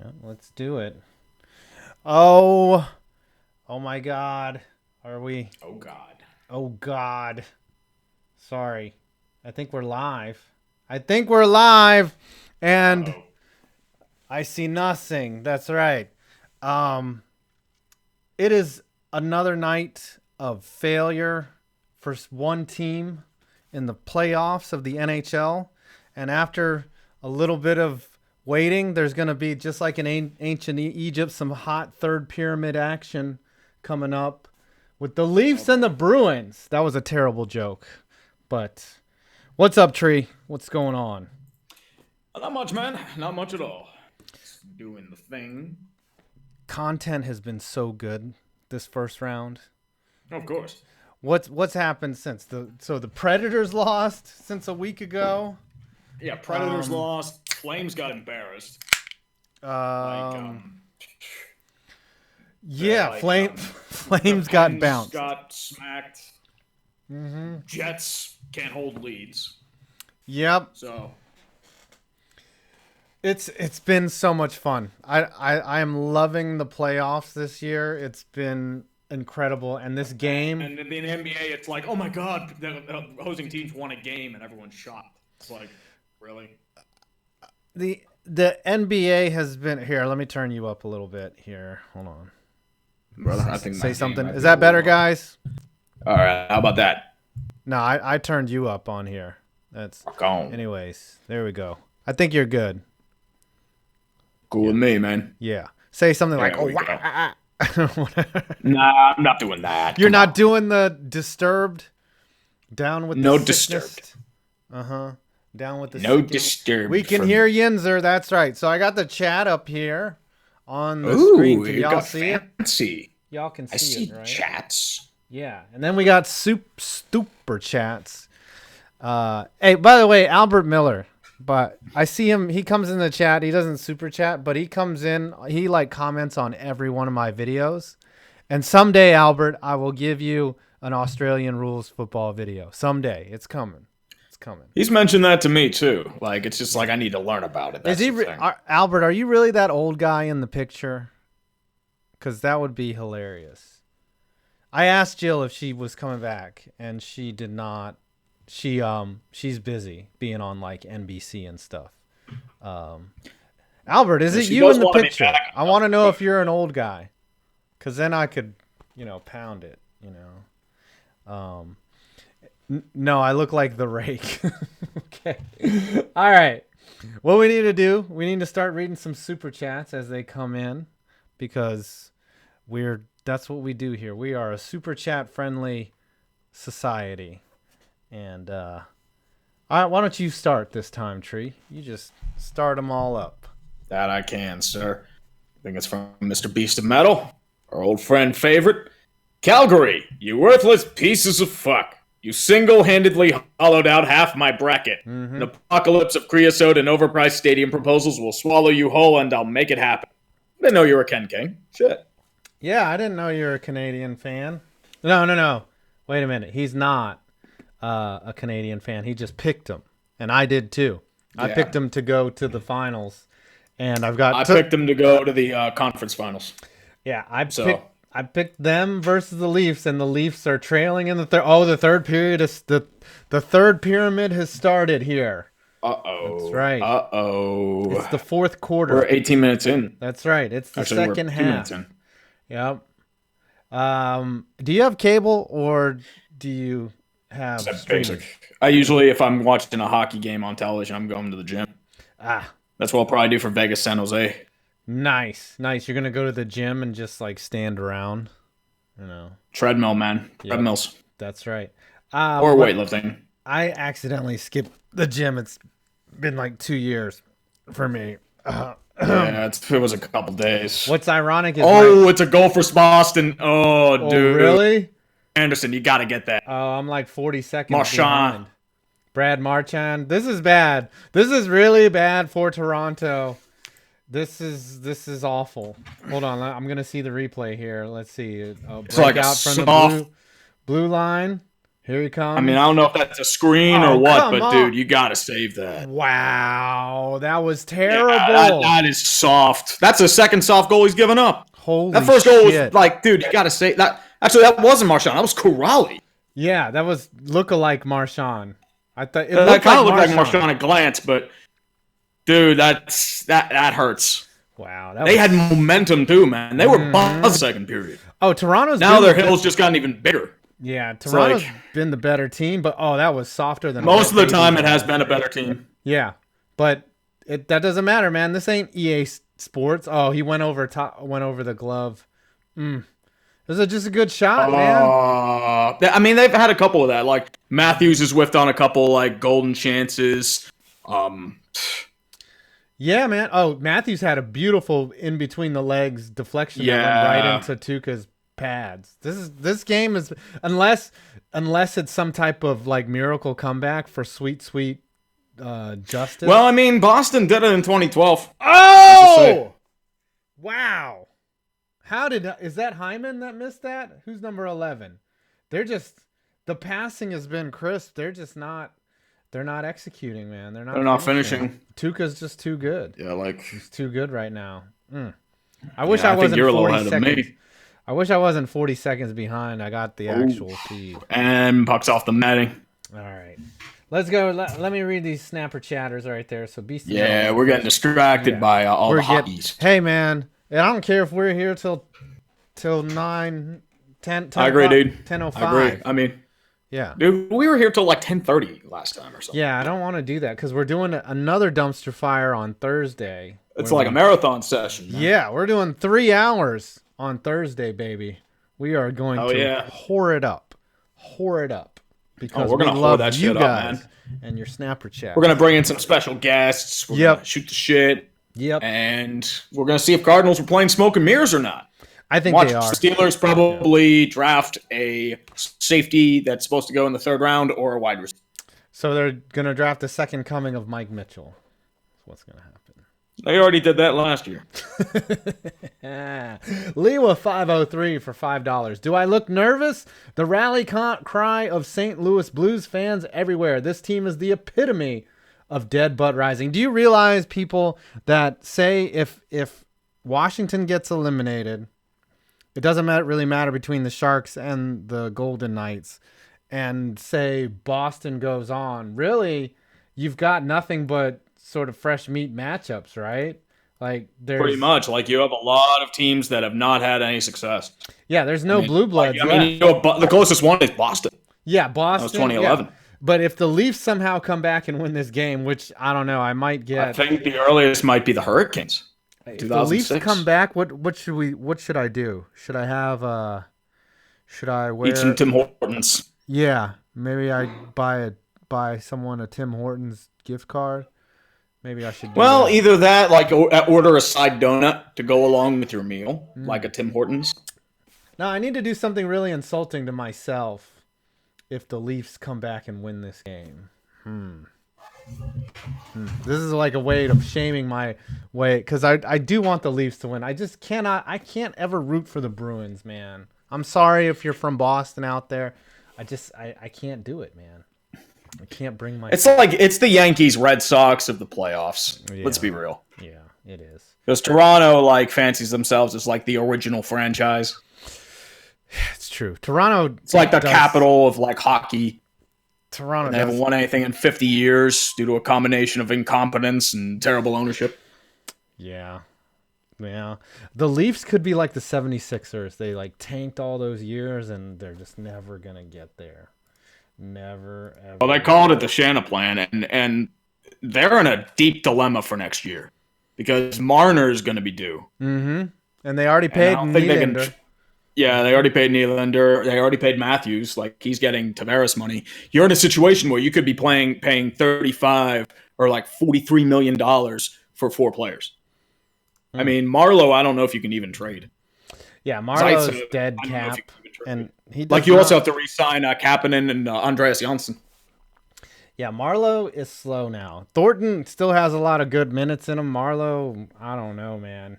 Yeah, let's do it. Oh, oh my God. Are we? Oh God. Oh God. Sorry. I think we're live. I think we're live. And Uh-oh. I see nothing. That's right. Um, it is another night of failure for one team in the playoffs of the NHL. And after a little bit of waiting, there's going to be, just like in ancient Egypt, some hot third pyramid action coming up with the Leafs and the Bruins. That was a terrible joke. But what's up, Tree? What's going on? Not much, man. Not much at all. Just doing the thing. Content has been so good this first round. Of course. What's happened since the Predators lost since a week ago? Yeah, Predators lost. Flames got embarrassed. Like, Yeah, like, Flames the got Pens bounced. got smacked. Jets can't hold leads. Yep. So It's been so much fun. I am loving the playoffs this year. It's been incredible. And this game, and in the NBA, it's like, oh my God, the hosting teams won a game and everyone's shocked. It's like, really? the NBA has been here. Let me turn you up a little bit here. Hold on. Brother, I think Say something. Is that better, guys? All right, how about that? No, I turned you up on here. That's Rock on. anyways. There we go. I think you're good. Cool with me, man. Yeah. Say something like, There oh, we go. wow. Nah, I'm not doing that. You're Come not on. doing the disturbed? Down with No the sickness? disturbed. Uh-huh. Down with the No sickness. disturbed. We can from- hear Yinzer. That's right. So I got the chat up here on the Ooh, screen. Can you y'all got see it? fancy. Y'all can see I see it, right? chats. Yeah. And then we got super chats. Hey, by the way, Albert Miller. But I see him. He comes in the chat. He doesn't super chat, but he comes in. He like comments on every one of my videos. And someday, Albert, I will give you an Australian rules football video. Someday, it's coming. It's coming. He's mentioned that to me too. Like, it's just like I need to learn about it. That's Is he the thing. Albert? Are you really that old guy in the picture? Because that would be hilarious. I asked Jill if she was coming back, and she did not. She's busy being on like NBC and stuff. Albert, is Yeah, it she you does in the wanna be picture? back. I want to know if you're an old guy, because then I could, pound it. No, I look like the rake. Okay. All right. What we need to do, we need to start reading some super chats as they come in, because that's what we do here. We are a super chat friendly society. And all right, why don't you start this time, Tree? You just start them all up. That I can, sir. I think it's from Mr. Beast of Metal, our old friend favorite. Calgary, you worthless pieces of fuck. You single-handedly hollowed out half my bracket. An apocalypse of creosote and overpriced stadium proposals will swallow you whole, and I'll make it happen. I didn't know you were Ken King. Shit. Yeah, I didn't know you were a Canadian fan. No. Wait a minute. He's not a Canadian fan. He just picked him, and I did too. I Yeah. picked him to go to the finals, and I picked him to go to the conference finals. Yeah, So- I picked them versus the Leafs, and the Leafs are trailing in the third. Oh, the third period is the third pyramid has started here. Uh-oh. That's right. Uh-oh. It's the fourth quarter. We're 18 minutes in. That's right. It's the Actually, second we're 2 half. minutes in. Yep. Do you have cable or do you have That's streaming? basic. I usually, if I'm watching a hockey game on television, I'm going to the gym. Ah, That's what I'll probably do for Vegas, San Jose. nice. You're gonna go to the gym and just like stand around. Treadmill, man. Treadmills. That's right. Or what- weightlifting. I accidentally skipped the gym. It's been like 2 years for me. Yeah, it was a couple days. What's ironic is Oh, it's a goal for Boston. Oh, oh, dude. really? Anderson, you got to get that. Oh, I'm like 40 seconds Marchand. behind. Brad Marchand. This is bad. This is really bad for Toronto. This is awful. Hold on, I'm gonna see the replay here. Let's see. It's like a Breakout from the soft- blue line. Here he comes. I mean, I don't know if that's a screen or what, but on. dude, you gotta save that. Wow, that was terrible. Yeah, that is soft. That's the second soft goal he's given up. Holy that first goal shit. was like, dude, you gotta save that. Actually, that wasn't Marchand. That was Corrali. Yeah, that was look-alike Marchand. I thought That kind of looked like Marchand at glance, but dude, that hurts. Wow, they had momentum too, man. They were buzzed second period. Oh, Toronto's now their hill's just gotten even bigger. Yeah, Toronto's been the better team, but that was softer than most of the time. It has been a better team. Yeah, but that doesn't matter, man. This ain't EA Sports. Oh, he went over the glove. This is just a good shot, man. I mean, they've had a couple of that. Like Matthews has whiffed on a couple like golden chances. Yeah, man. Oh, Matthews had a beautiful in between the legs deflection that went right into Tuukka's pads. This game is unless it's some type of like miracle comeback for sweet justice. Well, I mean, Boston did it in 2012. Oh, wow! Is that Hyman that missed that? Who's number 11? The passing has been crisp. They're not executing, man. They're not finishing. Tuukka's just too good. Yeah, he's too good right now. I wish I wasn't 40 seconds. I wish I wasn't 40 seconds behind. I got the actual feed. And puck's off the netting. All right. Let's go. Let me read these snapper chatters right there. So Beastie. Yeah, we're getting distracted by all the hotties. Hey, man. I don't care if we're here till 9, 10. I agree, dude. 10:05. I agree. I mean, yeah, dude, we were here till like 10:30 last time or something. Yeah, I don't want to do that because we're doing another dumpster fire on Thursday. It's like a marathon session. Man. Yeah, we're doing 3 hours on Thursday, baby. We are going to whore it up. Because we're gonna love that you shit guys up, man. And your snapper chat. We're gonna bring in some special guests. We're gonna shoot the shit. Yep. And we're gonna see if Cardinals are playing smoke and mirrors or not. I think they are. The Steelers probably draft a safety that's supposed to go in the 3rd round or a wide receiver. So they're gonna draft the second coming of Mike Mitchell. That's what's gonna happen. They already did that last year. Lewa 503 for $5. Do I look nervous? The rally cry of St. Louis Blues fans everywhere. This team is the epitome of dead but rising. Do you realize, people, that say if Washington gets eliminated, it doesn't really matter between the Sharks and the Golden Knights, and say Boston goes on, really, you've got nothing but sort of fresh meat matchups, right? Like pretty much. Like you have a lot of teams that have not had any success. Yeah, there's no blue bloods. The closest one is Boston. Yeah, Boston. That was 2011. Yeah. But if the Leafs somehow come back and win this game, which I don't know, I might get. I think the earliest might be the Hurricanes. If the Leafs come back, what should I do? Should I have should I wear eat some Tim Hortons? Yeah, maybe I buy someone a Tim Hortons gift card. Maybe I should do that. Either that, like order a side donut to go along with your meal, like a Tim Hortons. No, I need to do something really insulting to myself if the Leafs come back and win this game. This is like a way of shaming my way, because I do want the Leafs to win. I just cannot. I can't ever root for the Bruins, man. I'm sorry if you're from Boston out there. I can't do it, man. I can't bring my. It's the Yankees, Red Sox of the playoffs. Yeah. Let's be real. Yeah, it is. Because Toronto fancies themselves as like the original franchise. It's true. Toronto. It's like the capital of like hockey. Toronto. They haven't won anything in 50 years due to a combination of incompetence and terrible ownership. Yeah. The Leafs could be like the 76ers. They tanked all those years and they're just never gonna get there. Never, ever. Well, they called it the Shanna Plan, and they're in a deep dilemma for next year because Marner's going to be due. Mm-hmm. And they already paid Nylander. They already paid Nylander. They already paid Matthews. Like, he's getting Tavares money. You're in a situation where you could be paying $35 or $43 million for 4 players. I mean, Marlowe, I don't know if you can even trade. Yeah, Marlowe's dead cap. And you also have to re-sign Kapanen and Andreas Janssen. Yeah, Marlowe is slow now. Thornton still has a lot of good minutes in him. Marlowe, I don't know, man.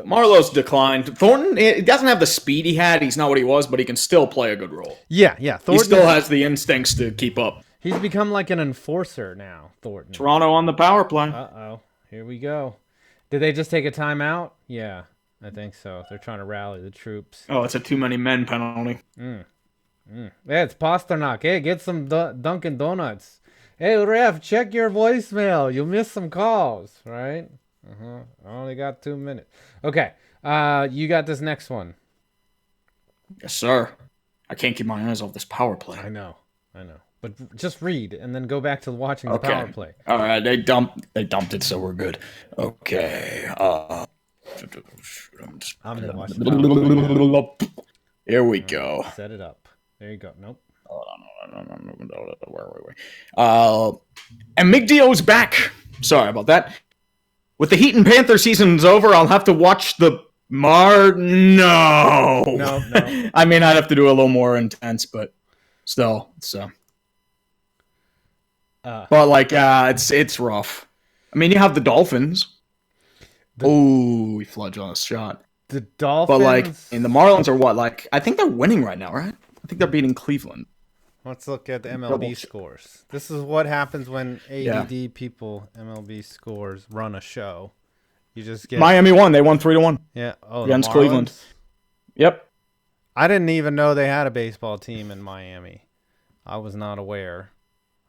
Marlowe's declined. Thornton, he doesn't have the speed he had. He's not what he was, but he can still play a good role. Yeah. Thornton, he still has the instincts to keep up. He's become like an enforcer now, Thornton. Toronto on the power play. Uh-oh. Here we go. Did they just take a timeout? Yeah, I think so. They're trying to rally the troops. Oh, it's a too many men penalty. Yeah, it's Pasternak. Hey, get some Dunkin' Donuts. Hey, ref, check your voicemail. You missed some calls, right? I only got 2 minutes. Okay, you got this next one. Yes, sir. I can't keep my eyes off this power play. I know. But just read and then go back to watching the power play. All right, they dumped it, so we're good. Okay. I'm gonna watch the power play. Here we go. Set it up. There you go. Nope. Hold on. Where? And Migdio's back. Sorry about that. With the Heat and Panther season's over, I'll have to watch the No. I mean, I'd have to do a little more intense, but still, so. But like, it's rough. I mean, you have the Dolphins. Oh, he fudged on a shot. The Dolphins. But like, and the Marlins are what? Like, I think they're winning right now, right? I think they're beating Cleveland. Let's look at the MLB scores. This is what happens when ADD people, MLB scores, run a show. You just get Miami won. They won 3-1. Yeah. Oh, against Cleveland. Yep. I didn't even know they had a baseball team in Miami. I was not aware.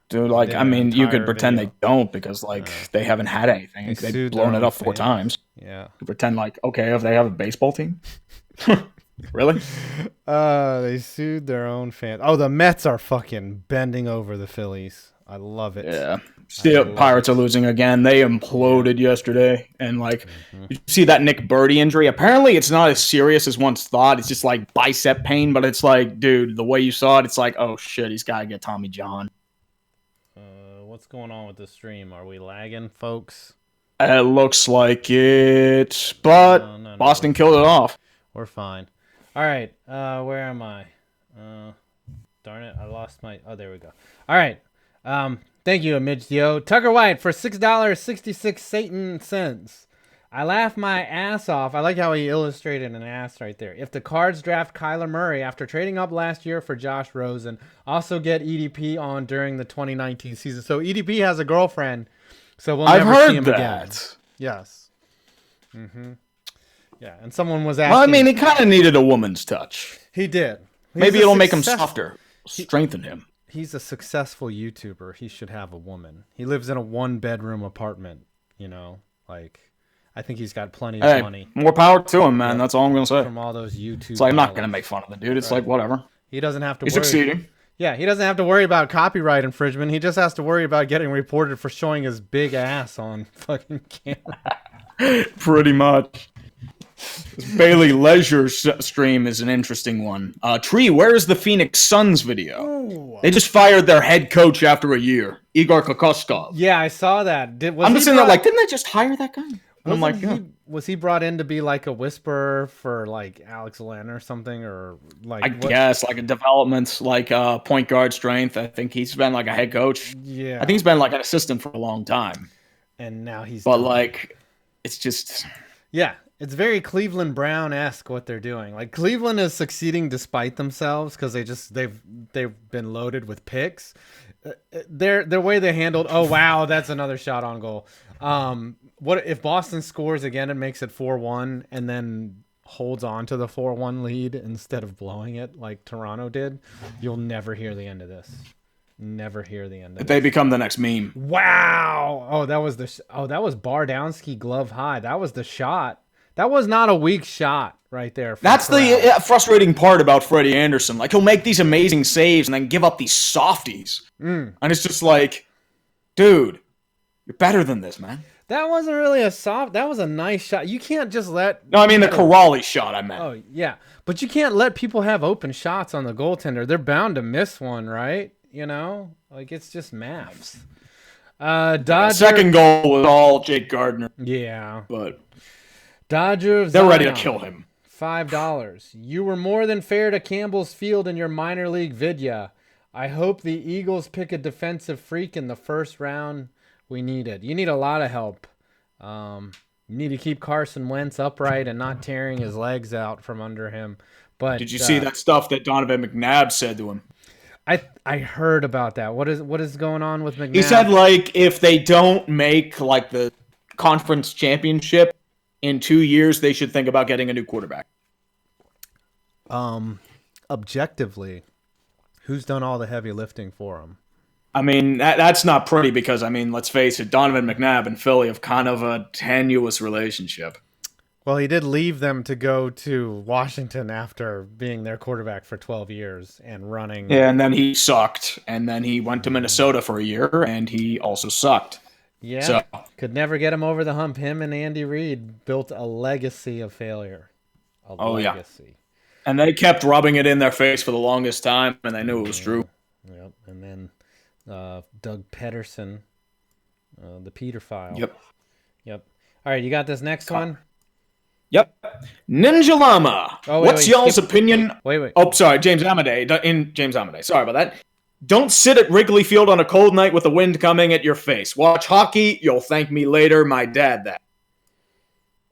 Dude, like, I mean, you could pretend they don't because, like, they haven't had anything. They've blown it up 4 times. Yeah. You pretend, like, okay, if they have a baseball team? Really? They sued their own fans. Oh, the Mets are fucking bending over the Phillies. I love it. Yeah. Still, Pirates are losing again. They imploded yesterday. And, like, you see that Nick Birdie injury? Apparently, it's not as serious as once thought. It's just, like, bicep pain. But it's like, dude, the way you saw it, it's like, oh, shit, he's got to get Tommy John. What's going on with the stream? Are we lagging, folks? It looks like it. But No. Boston killed it off. We're fine. All right. Where am I? Darn it. I lost my... Oh, there we go. All right. Thank you, Amidgio. Tucker White for $6.66 Satan cents. I laugh my ass off. I like how he illustrated an ass right there. If the Cards draft Kyler Murray after trading up last year for Josh Rosen, also get EDP on during the 2019 season. So EDP has a girlfriend, so we'll never see him again. Yes. Yeah, and someone was asking... Well, I mean, he kind of needed a woman's touch. He did. Maybe it'll make him softer, strengthen him. He's a successful YouTuber. He should have a woman. He lives in a 1-bedroom apartment, you know, like... I think he's got plenty of money. More power to him, man. That's all I'm going to say. From all those YouTube... It's like, I'm not going to make fun of the dude. It's like, whatever. He doesn't have to He's worry. succeeding. Yeah, he doesn't have to worry about copyright infringement. He just has to worry about getting reported for showing his big ass on fucking camera. Pretty much. Bailey Leisure stream is an interesting one. Tree, where is the Phoenix Suns video? Ooh. They just fired their head coach after a year, Igor Kokoskov. Yeah, I saw that. I'm just sitting there like, didn't they just hire that guy? I'm like, was he brought in to be like a whisperer for like Alex Len or something, or like? I guess like a development, like point guard strength. I think he's been like a head coach. Yeah, I think he's been like an assistant for a long time. And now he's. But like, it's just. Yeah, it's very Cleveland Brown-esque what they're doing. Like Cleveland is succeeding despite themselves because they've been loaded with picks. Their way they handled. Oh wow, that's another shot on goal. What if Boston scores again and makes it 4-1 and then holds on to the 4-1 lead instead of blowing it like Toronto did? You'll never hear the end of this. Never hear the end of it. They become the next meme. Wow. Oh, that was that was Bardowski glove high. That was the shot. That was not a weak shot right there. That's the frustrating part about Freddie Anderson. Like, he'll make these amazing saves and then give up these softies. And it's just like, dude, you're better than this, man. That wasn't really a soft. That was a nice shot. You can't just let... No, I mean the Corrali shot, I meant. Oh, yeah. But you can't let people have open shots on the goaltender. They're bound to miss one, right? You know? Like, it's just maths. Dodger... Second goal was all Jake Gardner. Yeah. But... Dodger of They're Zion, ready to kill him. $5. You were more than fair to Campbell's Field in your minor league vidya. I hope the Eagles pick a defensive freak in the first round. We need it. You need a lot of help. You need to keep Carson Wentz upright and not tearing his legs out from under him. But Did you see that stuff that Donovan McNabb said to him? I heard about that. What is going on with McNabb? He said, like, if they don't make, like, the conference championship in 2 years, they should think about getting a new quarterback. Objectively, who's done all the heavy lifting for him? I mean, that's not pretty because, I mean, let's face it, Donovan McNabb and Philly have kind of a tenuous relationship. Well, he did leave them to go to Washington after being their quarterback for 12 years and running. Yeah, and then he sucked. And then he went to Minnesota for a year, and he also sucked. Yeah, so, could never get him over the hump. Him and Andy Reid built a legacy of failure. Legacy. Yeah. And they kept rubbing it in their face for the longest time, and they knew it was true. Yep, and then Doug Pederson, the Peter file. Yep. All right, you got this next one? Yep. Ninja Llama. Oh, What's y'all's opinion? Wait. Oh, sorry, James Amadei. Sorry about that. Don't sit at Wrigley Field on a cold night with the wind coming at your face. Watch hockey. You'll thank me later. My dad that.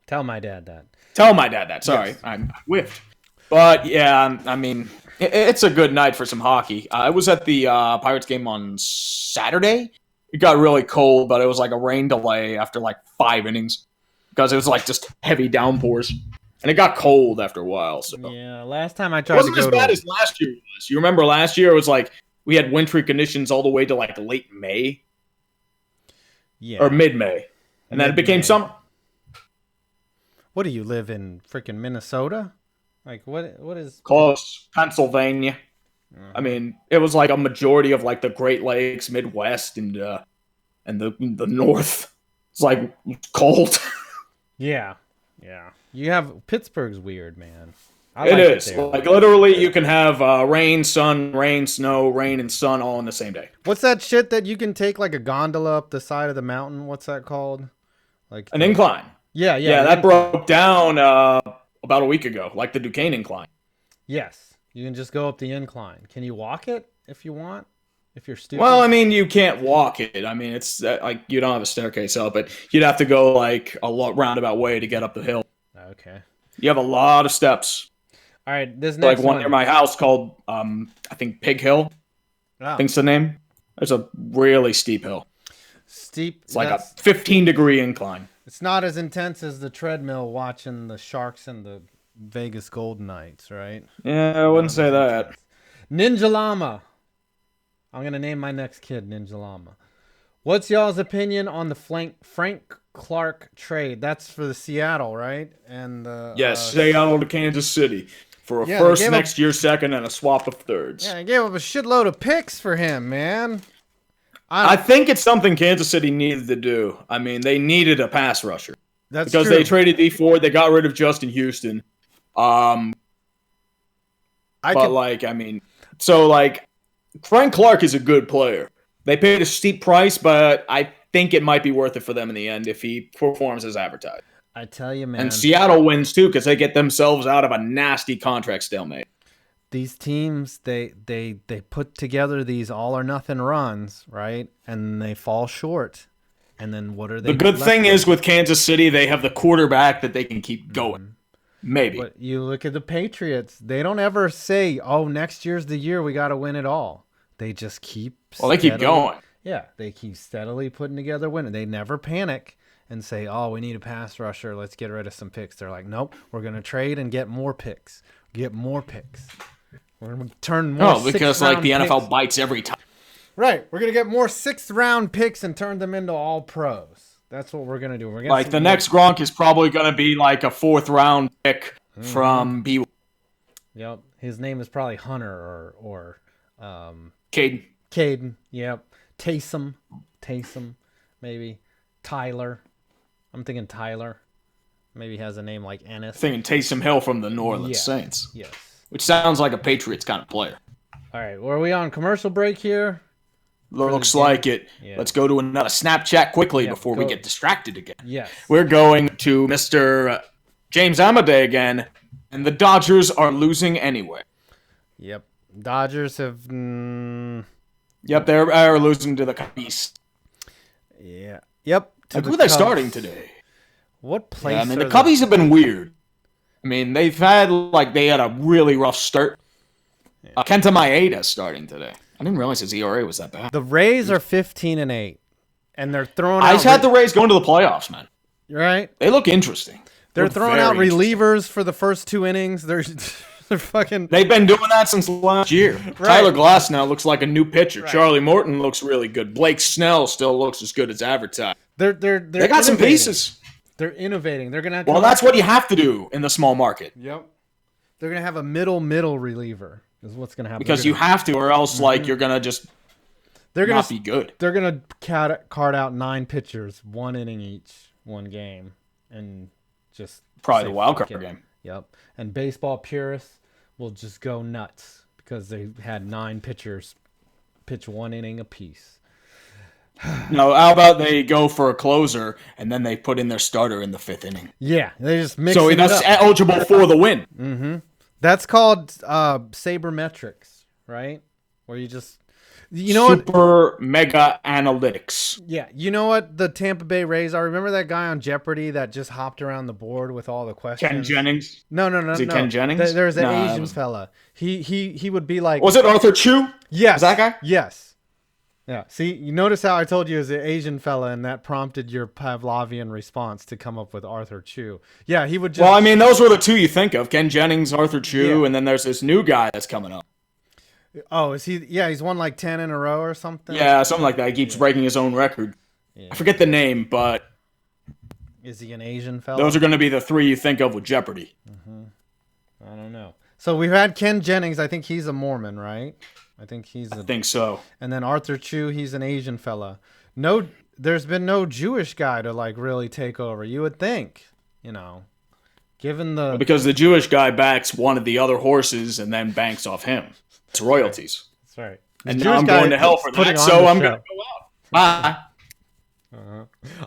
Tell my dad that. Sorry, Yes. I whiffed. But, yeah, I mean, it's a good night for some hockey. I was at the Pirates game on Saturday. It got really cold, but it was like a rain delay after like 5 innings because it was like just heavy downpours. And it got cold after a while. So. Yeah, last time I It tried wasn't to go as bad as last year was. You remember last year it was like we had wintry conditions all the way to like late May? Yeah. Or mid-May. And then it became summer. What do you live in freaking Minnesota? Like what is Close. Pennsylvania. I mean, it was like a majority of like the Great Lakes, Midwest, and the North. It's like cold. Yeah. You have Pittsburgh's weird, man. It is. Like literally you can have rain, sun, rain, snow, rain, and sun all in the same day. What's that shit that you can take like a gondola up the side of the mountain? What's that called? Like An incline. Yeah. That broke down about a week ago, like the Duquesne incline. Yes. You can just go up the incline. Can you walk it if you want? If you're stupid? Well, I mean, you can't walk it. I mean, it's like you don't have a staircase up, but you'd have to go like a roundabout way to get up the hill. Okay. You have a lot of steps. All right, this next like one near my house called, I think Pig Hill. Oh. I think's the name. There's a really steep hill. It's like a 15-degree incline. It's not as intense as the treadmill watching the Sharks and the Vegas Golden Knights, right? Yeah, I wouldn't say that. Ninja Llama. I'm going to name my next kid Ninja Llama. What's y'all's opinion on the Frank Clark trade? That's for the Seattle, right? And yes, Seattle to Kansas City for a first next year, second, and a swap of thirds. Yeah, I gave up a shitload of picks for him, man. I think it's something Kansas City needed to do. I mean, they needed a pass rusher. That's because true. They traded D Ford, they got rid of Justin Houston. Frank Clark is a good player. They paid a steep price, but I think it might be worth it for them in the end if he performs as advertised. I tell you, man. And Seattle wins too because they get themselves out of a nasty contract stalemate. These teams, they put together these all or nothing runs, right? And they fall short. And then what are they? The good thing is with Kansas City, they have the quarterback that they can keep going. Maybe. But you look at the Patriots, they don't ever say, "Oh, next year's the year we got to win it all." They just keep they keep going. Yeah, they keep steadily putting together winning. They never panic and say, "Oh, we need a pass rusher. Let's get rid of some picks." They're like, "Nope, we're going to trade and get more picks. Get more picks. We're going to turn more." Oh, because like the NFL bites every time. Right. We're going to get more 6th round picks and turn them into all pros. That's what we're going to do. We're like the next Gronk is probably going to be like a 4th round pick from B. Yep. His name is probably Hunter or Caden. Caden. Yep. Taysom, maybe. Tyler. I'm thinking Tyler. Maybe has a name like Ennis. Thinking Taysom Hill from the New Orleans Saints. Yes. Which sounds like a Patriots kind of player. All right. Well, are we on commercial break here? Looks like it. Yeah. Let's go to another Snapchat quickly before we get distracted again. Yes. We're going to Mr. James Amadei again, and the Dodgers are losing anyway. Yep. Dodgers have... Yep, they're losing to the Cubs. Yeah. Yep. Who are they starting today? What place? Yeah, I mean, the Cubbies have been weird. I mean, they had a really rough start. Kenta Maeda starting today. I didn't realize his ERA was that bad. The Rays are 15-8, and they're throwing. I just had the Rays going to the playoffs, man. Right? They look interesting. They're throwing out relievers for the first 2 innings. They're fucking. They've been doing that since last year. Right. Tyler Glass now looks like a new pitcher. Right. Charlie Morton looks really good. Blake Snell still looks as good as advertised. They got some pieces. They're innovating. They're gonna. Well, that's what you have to do in the small market. Yep. They're gonna have a middle reliever. Is what's gonna happen. Because you have to, or else you're gonna just. They're gonna not be good. They're gonna card out 9 pitchers, 1 inning each, 1 game, and just probably the wild card game. Yep. And baseball purists will just go nuts because they had 9 pitchers pitch 1 inning apiece. No, how about they go for a closer and then they put in their starter in the 5th inning? Yeah, they just mix so it that's up. eligible for the win. Mm-hmm. That's called sabermetrics, right? Where you just super mega analytics. Yeah, you know what the Tampa Bay Rays are? Remember that guy on Jeopardy that just hopped around the board with all the questions? Ken Jennings? No. Is it Ken Jennings? There's an Asian fella. He would be like. Was it Arthur Chu? Yes. Was that guy? Yes. Yeah. See, you notice how I told you is an Asian fella, and that prompted your Pavlovian response to come up with Arthur Chu. Yeah, he would just. Well, I mean, those were the 2 you think of: Ken Jennings, Arthur Chu, and then there's this new guy that's coming up. Oh, is he? Yeah, he's won like 10 in a row or something. Yeah, something like that. He keeps breaking his own record. Yeah. I forget the name, but is he an Asian fella? Those are going to be the 3 you think of with Jeopardy. Mm-hmm. I don't know. So we've had Ken Jennings. I think he's a Mormon, right? I think so. And then Arthur Chu, he's an Asian fella. No, there's been no Jewish guy to like really take over. You would think, given the because the Jewish guy backs one of the other horses and then banks off him. It's royalties. That's right. And now I'm going to hell for that, so I'm going to go out. Bye.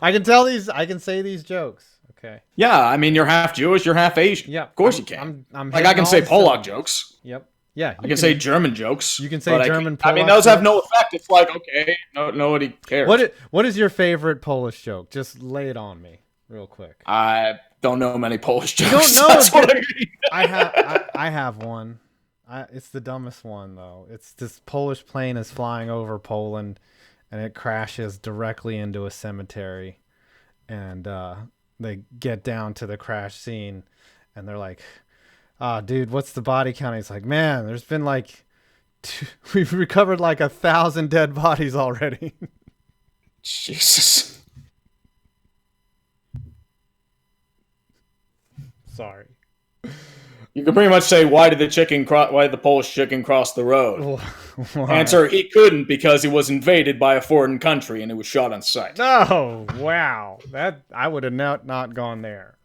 I can tell these. I can say these jokes. Okay. Yeah, I mean, you're half Jewish, you're half Asian. Yeah, of course you can. I'm like I can say Polak jokes. Yep. Yeah. I can say German jokes. You can say German. I mean, those have no effect. It's like okay, nobody cares. What is your favorite Polish joke? Just lay it on me, real quick. I don't know many Polish jokes. You don't know? That's what I mean. I have one. It's the dumbest one though. It's this Polish plane is flying over Poland, and it crashes directly into a cemetery, and they get down to the crash scene, and they're like, dude, what's the body count? He's like, man, there's been like, we've recovered like 1,000 dead bodies already. Jesus. Sorry. You can pretty much say, why did the Polish chicken cross the road? Answer, he couldn't because he was invaded by a foreign country and it was shot on sight. Oh, wow. That I would have not gone there.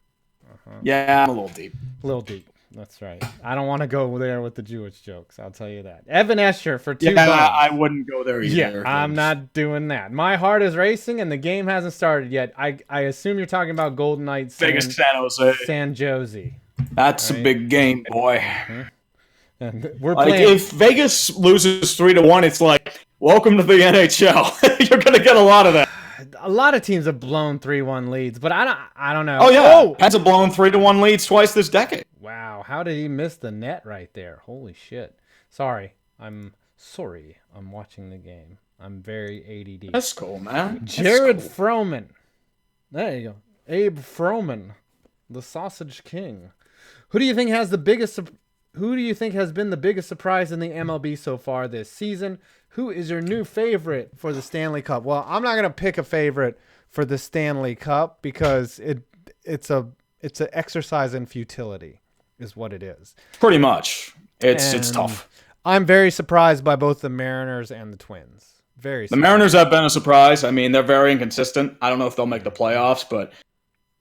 Yeah, I'm a little deep. A little deep. That's right. I don't want to go there with the Jewish jokes. I'll tell you that. Evan Escher for $2. Yeah, I wouldn't go there either. Yeah, I'm not doing that. My heart is racing and the game hasn't started yet. I assume you're talking about Golden Knights Vegas San Jose. San Jose. That's right? A big game, boy. And we're like playing. If Vegas loses 3-1, it's like, welcome to the NHL. You're gonna get a lot of that. A lot of teams have blown 3-1 leads, but I don't know. Oh yeah, Pens have blown 3-1 leads twice this decade. Wow, how did he miss the net right there? Holy shit! Sorry, I'm watching the game. I'm very ADD. That's cool, man. Jared Froman. There you go. Abe Froman, the Sausage King. Who do you think has been the biggest surprise in the MLB so far this season? Who is your new favorite for the Stanley Cup? Well, I'm not gonna pick a favorite for the Stanley Cup because it's an exercise in futility, is what it is. Pretty much, it's tough. I'm very surprised by both the Mariners and the Twins. Very. The Mariners have been a surprise. I mean, they're very inconsistent. I don't know if they'll make the playoffs, but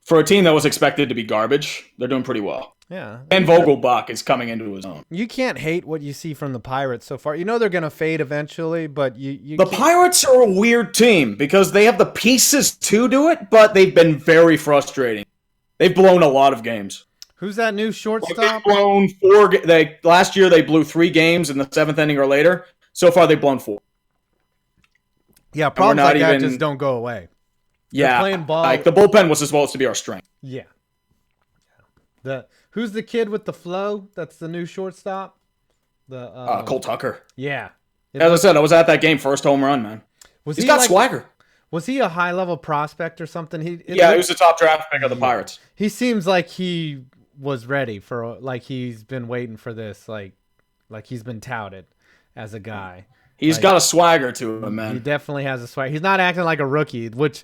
for a team that was expected to be garbage, they're doing pretty well. Yeah. And Vogelbach is coming into his own. You can't hate what you see from the Pirates so far. You know they're going to fade eventually, but you The Pirates are a weird team because they have the pieces to do it, but they've been very frustrating. They've blown a lot of games. Who's that new shortstop? They've blown last year they blew 3 games in the 7th inning or later. So far they've blown 4. Yeah, problems like that just don't go away. Yeah, playing ball. like the bullpen was supposed to be our strength. Yeah. Who's the kid with the flow? That's the new shortstop. Cole Tucker. Yeah. As I said, I was at that game, first home run, man. He's got swagger. Was he a high level prospect or something? He was the top draft pick of the Pirates. He seems like he was ready for, like he's been waiting for this, like he's been touted as a guy. He's got a swagger to him, man. He definitely has a swagger. He's not acting like a rookie, which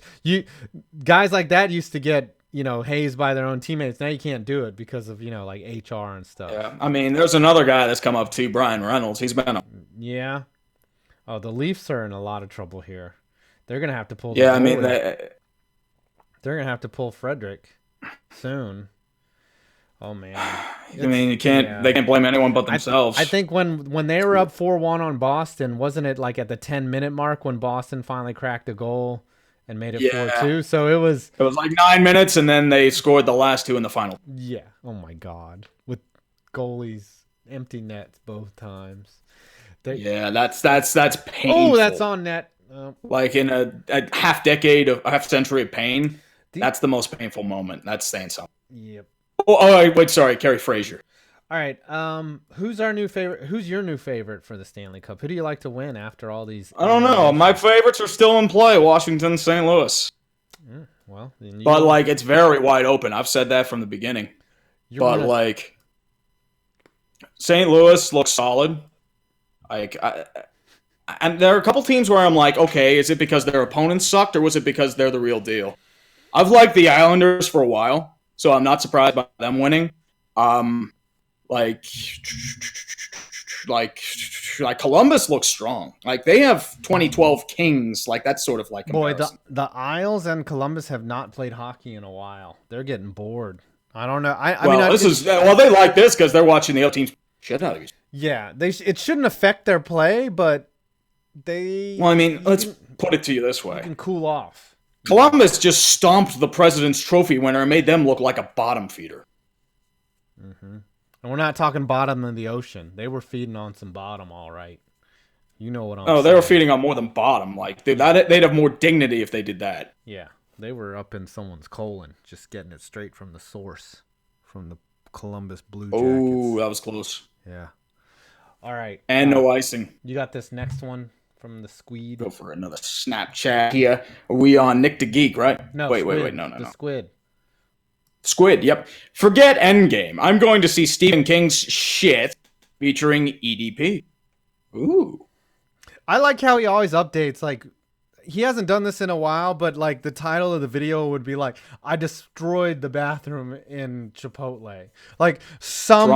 guys like that used to get, hazed by their own teammates. Now you can't do it because of, like HR and stuff. Yeah, I mean, there's another guy that's come up too, Brian Reynolds. He's been Yeah. Oh, the Leafs are in a lot of trouble here. They're gonna have to pull. Yeah, I mean, they're gonna have to pull Frederick soon. Oh man. I mean, you can't. Yeah. They can't blame anyone but themselves. I think when they were up 4-1 on Boston, wasn't it like at the 10-minute mark when Boston finally cracked a goal and made it 4-2? So it was like 9 minutes, and then they scored the last two in the final. Yeah. Oh my God. With goalies empty nets both times. That's painful. Oh, that's on net. Like in a half century of pain, that's the most painful moment. That's saying something. Yep. Oh, wait, sorry, Kerry Frazier. All right. Who's our new favorite? Who's your new favorite for the Stanley Cup? Who do you like to win after all these? I don't know. My favorites are still in play. Washington, St. Louis. Well, but like it's very wide open. I've said that from the beginning. Like St. Louis looks solid. And there are a couple teams where I'm like, okay, is it because their opponents sucked or was it because they're the real deal? I've liked the Islanders for a while, so I'm not surprised by them winning. Like Columbus looks strong. Like they have 2012 Kings. Like that's sort of like comparison. Boy, the Isles and Columbus have not played hockey in a while. They're getting bored. I don't know. They like this because they're watching the other teams shit out of each. Yeah, it shouldn't affect their play, but let's put it to you this way. You can cool off. Columbus just stomped the President's Trophy winner and made them look like a bottom feeder. Mm-hmm. And we're not talking bottom in the ocean. They were feeding on some bottom, all right. You know what I'm saying. Oh, they were feeding on more than bottom. Like they'd have more dignity if they did that. Yeah, they were up in someone's colon, just getting it straight from the source, from the Columbus Blue Jackets. Oh, that was close. Yeah. All right. And no icing. You got this next one from the Squid. Go for another Snapchat here. Are we on Nick the Geek, right? No, wait, Squid. No. The Squid. Squid, yep. Forget Endgame. I'm going to see Stephen King's shit featuring EDP. Ooh. I like how he always updates. Like, he hasn't done this in a while, but like the title of the video would be like, "I destroyed the bathroom in Chipotle." Like some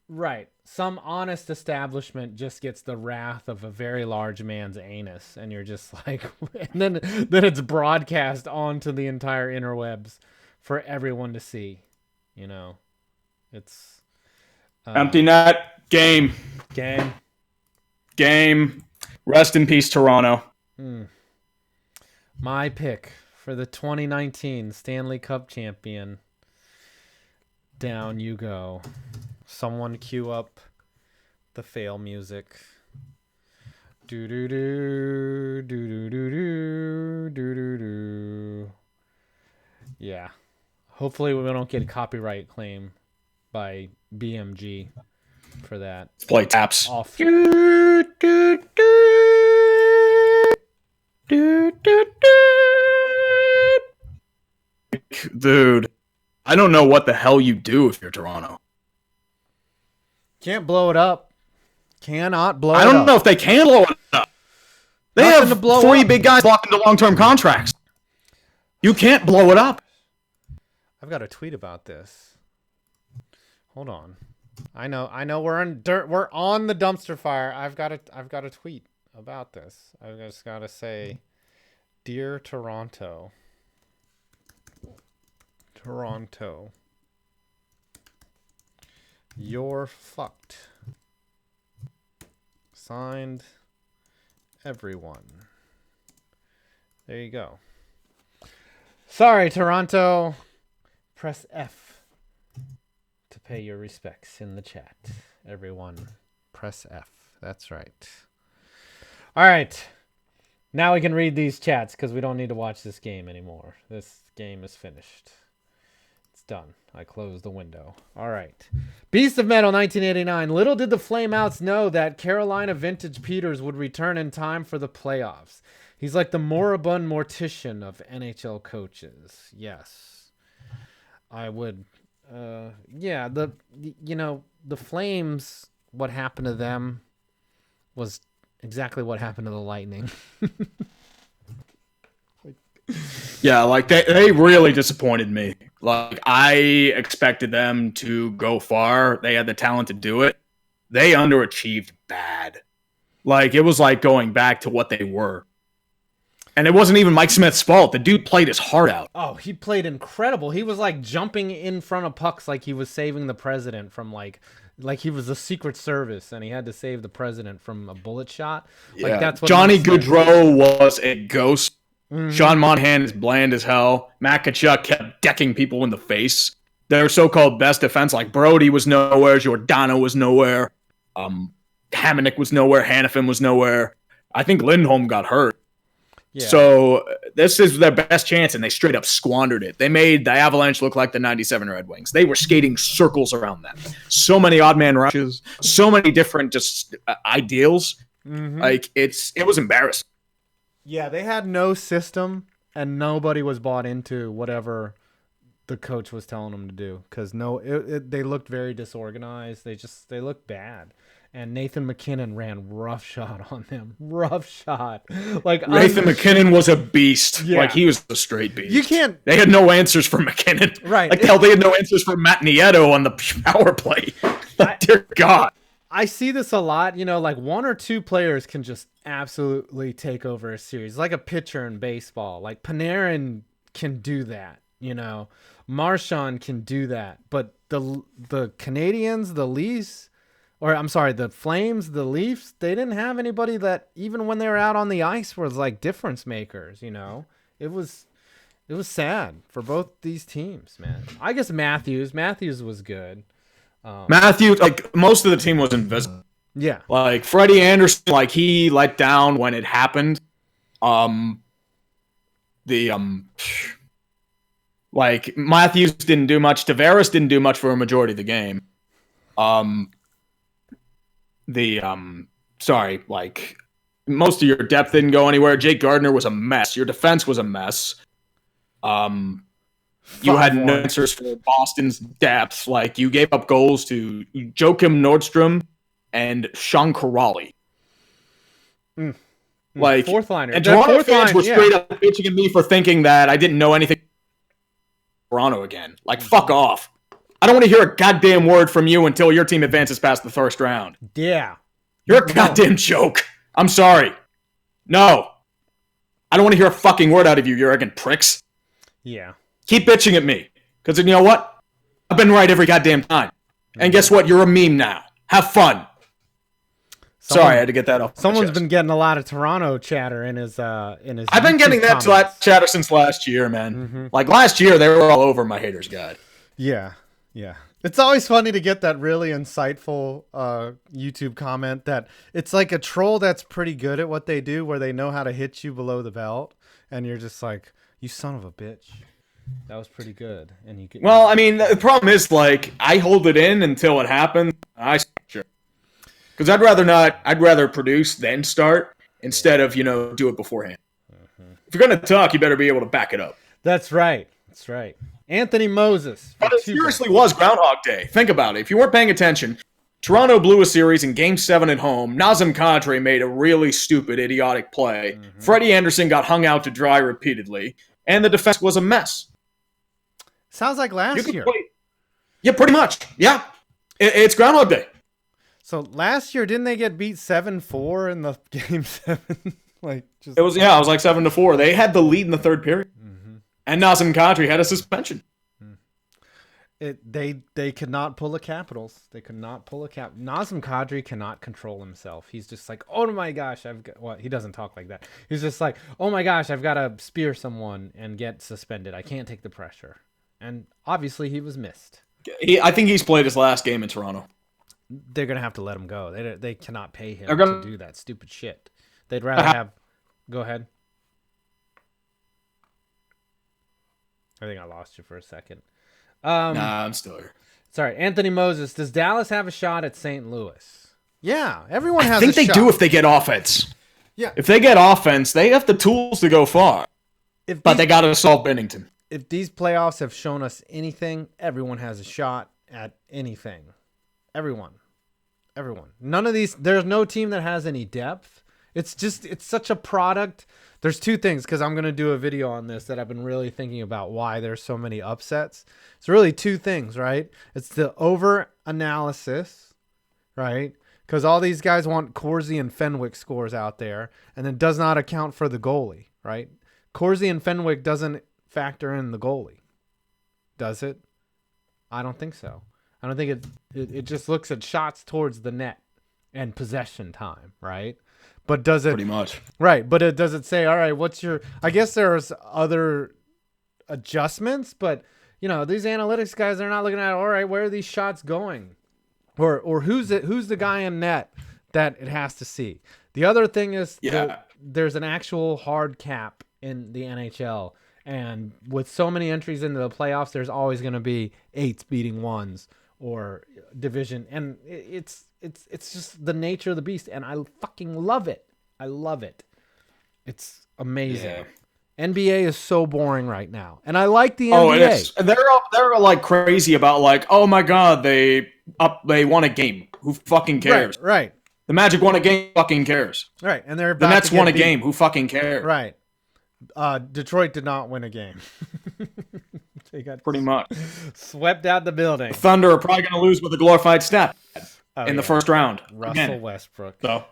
right. Some honest establishment just gets the wrath of a very large man's anus, and you're just like, and then it's broadcast onto the entire interwebs for everyone to see. It's empty net game. Rest in peace, Toronto. My pick for the 2019 Stanley Cup champion. Down you go. Someone cue up the fail music. Do do do do do do do do do do. Yeah. Hopefully we don't get a copyright claim by BMG for that. Let's play taps. Off. Dude, I don't know what the hell you do if you're Toronto. Can't blow it up. Cannot blow it up. I don't know if they can blow it up. They have three big guys locked into long-term contracts. You can't blow it up. I've got a tweet about this. Hold on. I know we're on the dumpster fire. I've got a tweet about this. I've just got to say, dear Toronto, you're fucked. Signed, everyone. There you go. Sorry, Toronto. Press F to pay your respects in the chat. Everyone, press F. That's right. All right. Now we can read these chats because we don't need to watch this game anymore. This game is finished. It's done. I closed the window. All right. Beast of Metal 1989. Little did the Flameouts know that Carolina Vintage Peters would return in time for the playoffs. He's like the moribund mortician of NHL coaches. Yes. I would. Yeah, the Flames, what happened to them was exactly what happened to the Lightning. Yeah, like they really disappointed me. Like I expected them to go far. They had the talent to do it. They underachieved bad. Like it was like going back to what they were. And it wasn't even Mike Smith's fault. The dude played his heart out. Oh, he played incredible. He was like jumping in front of pucks like he was saving the president from like he was the Secret Service and he had to save the president from a bullet shot. Like that's what Johnny Gaudreau was a ghost. Mm-hmm. Sean Monahan is bland as hell. Matt Tkachuk kept decking people in the face. Their so-called best defense, like Brody was nowhere, Giordano was nowhere, Hamonic was nowhere, Hannafin was nowhere. I think Lindholm got hurt. Yeah. So this is their best chance, and they straight up squandered it. They made the Avalanche look like the 97 Red Wings. They were skating circles around them. So many odd man rushes, so many different just ideals. Mm-hmm. Like it was embarrassing. Yeah, they had no system, and nobody was bought into whatever the coach was telling them to do. Because they looked very disorganized. They looked bad. And Nathan McKinnon ran roughshod on them. Roughshod. Like Nathan McKinnon was a beast. Yeah. Like he was a straight beast. You can't. They had no answers for McKinnon. Right. Like hell, they had no answers for Matt Nieto on the power play. Like, dear God. I see this a lot. Like one or two players can just absolutely take over a series, like a pitcher in baseball. Like Panarin can do that. Marchand can do that. But the Canadians, the Leafs. Or I'm sorry, the Flames, the Leafs, they didn't have anybody that even when they were out on the ice was like difference makers, It was sad for both these teams, man. I guess Matthews was good. Matthews, like most of the team was invisible. Yeah. Like Freddie Anderson, like he let down when it happened. Like Matthews didn't do much. Tavares didn't do much for a majority of the game. Like most of your depth didn't go anywhere. Jake Gardiner was a mess. Your defense was a mess. You had no answers for Boston's depth. Like you gave up goals to Joakim Nordstrom and Sean Corrali. Like fourth liner. And Toronto fans were straight up bitching at me for thinking that I didn't know anything. Toronto again. Like fuck off. I don't want to hear a goddamn word from you until your team advances past the first round. Yeah. You're a goddamn joke. I'm sorry. No. I don't want to hear a fucking word out of you arrogant pricks. Yeah. Keep bitching at me. Because you know what? I've been right every goddamn time. And guess what? You're a meme now. Have fun. Sorry, I had to get that off. Someone's been getting a lot of Toronto chatter in his I've been getting that chatter since last year, man. Mm-hmm. Like last year, they were all over my haters guide. Yeah. Yeah. It's always funny to get that really insightful YouTube comment that it's like a troll that's pretty good at what they do, where they know how to hit you below the belt, and you're just like, you son of a bitch. That was pretty good. And you get, well, I mean, the problem is like I hold it in until it happens. Sure. Because I'd rather produce then start instead of, do it beforehand. Mm-hmm. If you're going to talk, you better be able to back it up. That's right. That's right. Anthony Moses. But it seriously was Groundhog Day. Think about it. If you weren't paying attention, Toronto blew a series in Game 7 at home. Nazem Kadri made a really stupid, idiotic play. Mm-hmm. Freddie Anderson got hung out to dry repeatedly. And the defense was a mess. Sounds like last year. Yeah, pretty much. Yeah. It's Groundhog Day. So last year, didn't they get beat 7-4 in the Game 7? It was like 7-4. They had the lead in the third period. Mm-hmm. And Nazem Kadri had a suspension. They could not pull a Capitals. They could not pull a cap. Nazem Kadri cannot control himself. He's just like, oh my gosh, he doesn't talk like that. He's just like, oh my gosh, I've got to spear someone and get suspended. I can't take the pressure. And obviously he was missed. I think he's played his last game in Toronto. They're going to have to let him go. They cannot pay him to do that stupid shit. They'd rather have Go ahead. I think I lost you for a second. Nah, I'm still here. Sorry, Anthony Moses. Does Dallas have a shot at St. Louis? Yeah, everyone has a shot. I think they do if they get offense. Yeah. If they get offense, they have the tools to go far. But they got to solve Bennington. If these playoffs have shown us anything, everyone has a shot at anything. Everyone. None of these, there's no team that has any depth. It's such a product. There's two things, because I'm going to do a video on this that I've been really thinking about why there's so many upsets. It's really two things, right? It's the over-analysis, right? Because all these guys want Corsi and Fenwick scores out there, and it does not account for the goalie, right? Corsi and Fenwick doesn't factor in the goalie. Does it? I don't think so. I don't think it just looks at shots towards the net and possession time, right? But does it pretty much right? But does it say, all right, what's your? I guess there's other adjustments, but these analytics guys are not looking at, all right, where are these shots going, or who's the guy in net that it has to see. The other thing is there's an actual hard cap in the NHL, and with so many entries into the playoffs, there's always going to be 8s beating 1s or division, and it's just the nature of the beast, and I fucking love it. I love it. It's amazing. Yeah. NBA is so boring right now, and I like the NBA. They're like crazy about like, oh my god, they won a game. Who fucking cares? Right. The Magic won a game. Fucking cares. Right, and the Nets won a game. Who fucking cares? Right. Detroit did not win a game. They got pretty much swept out the building. Thunder are probably going to lose with a glorified stat in the first round. Russell Westbrook. So.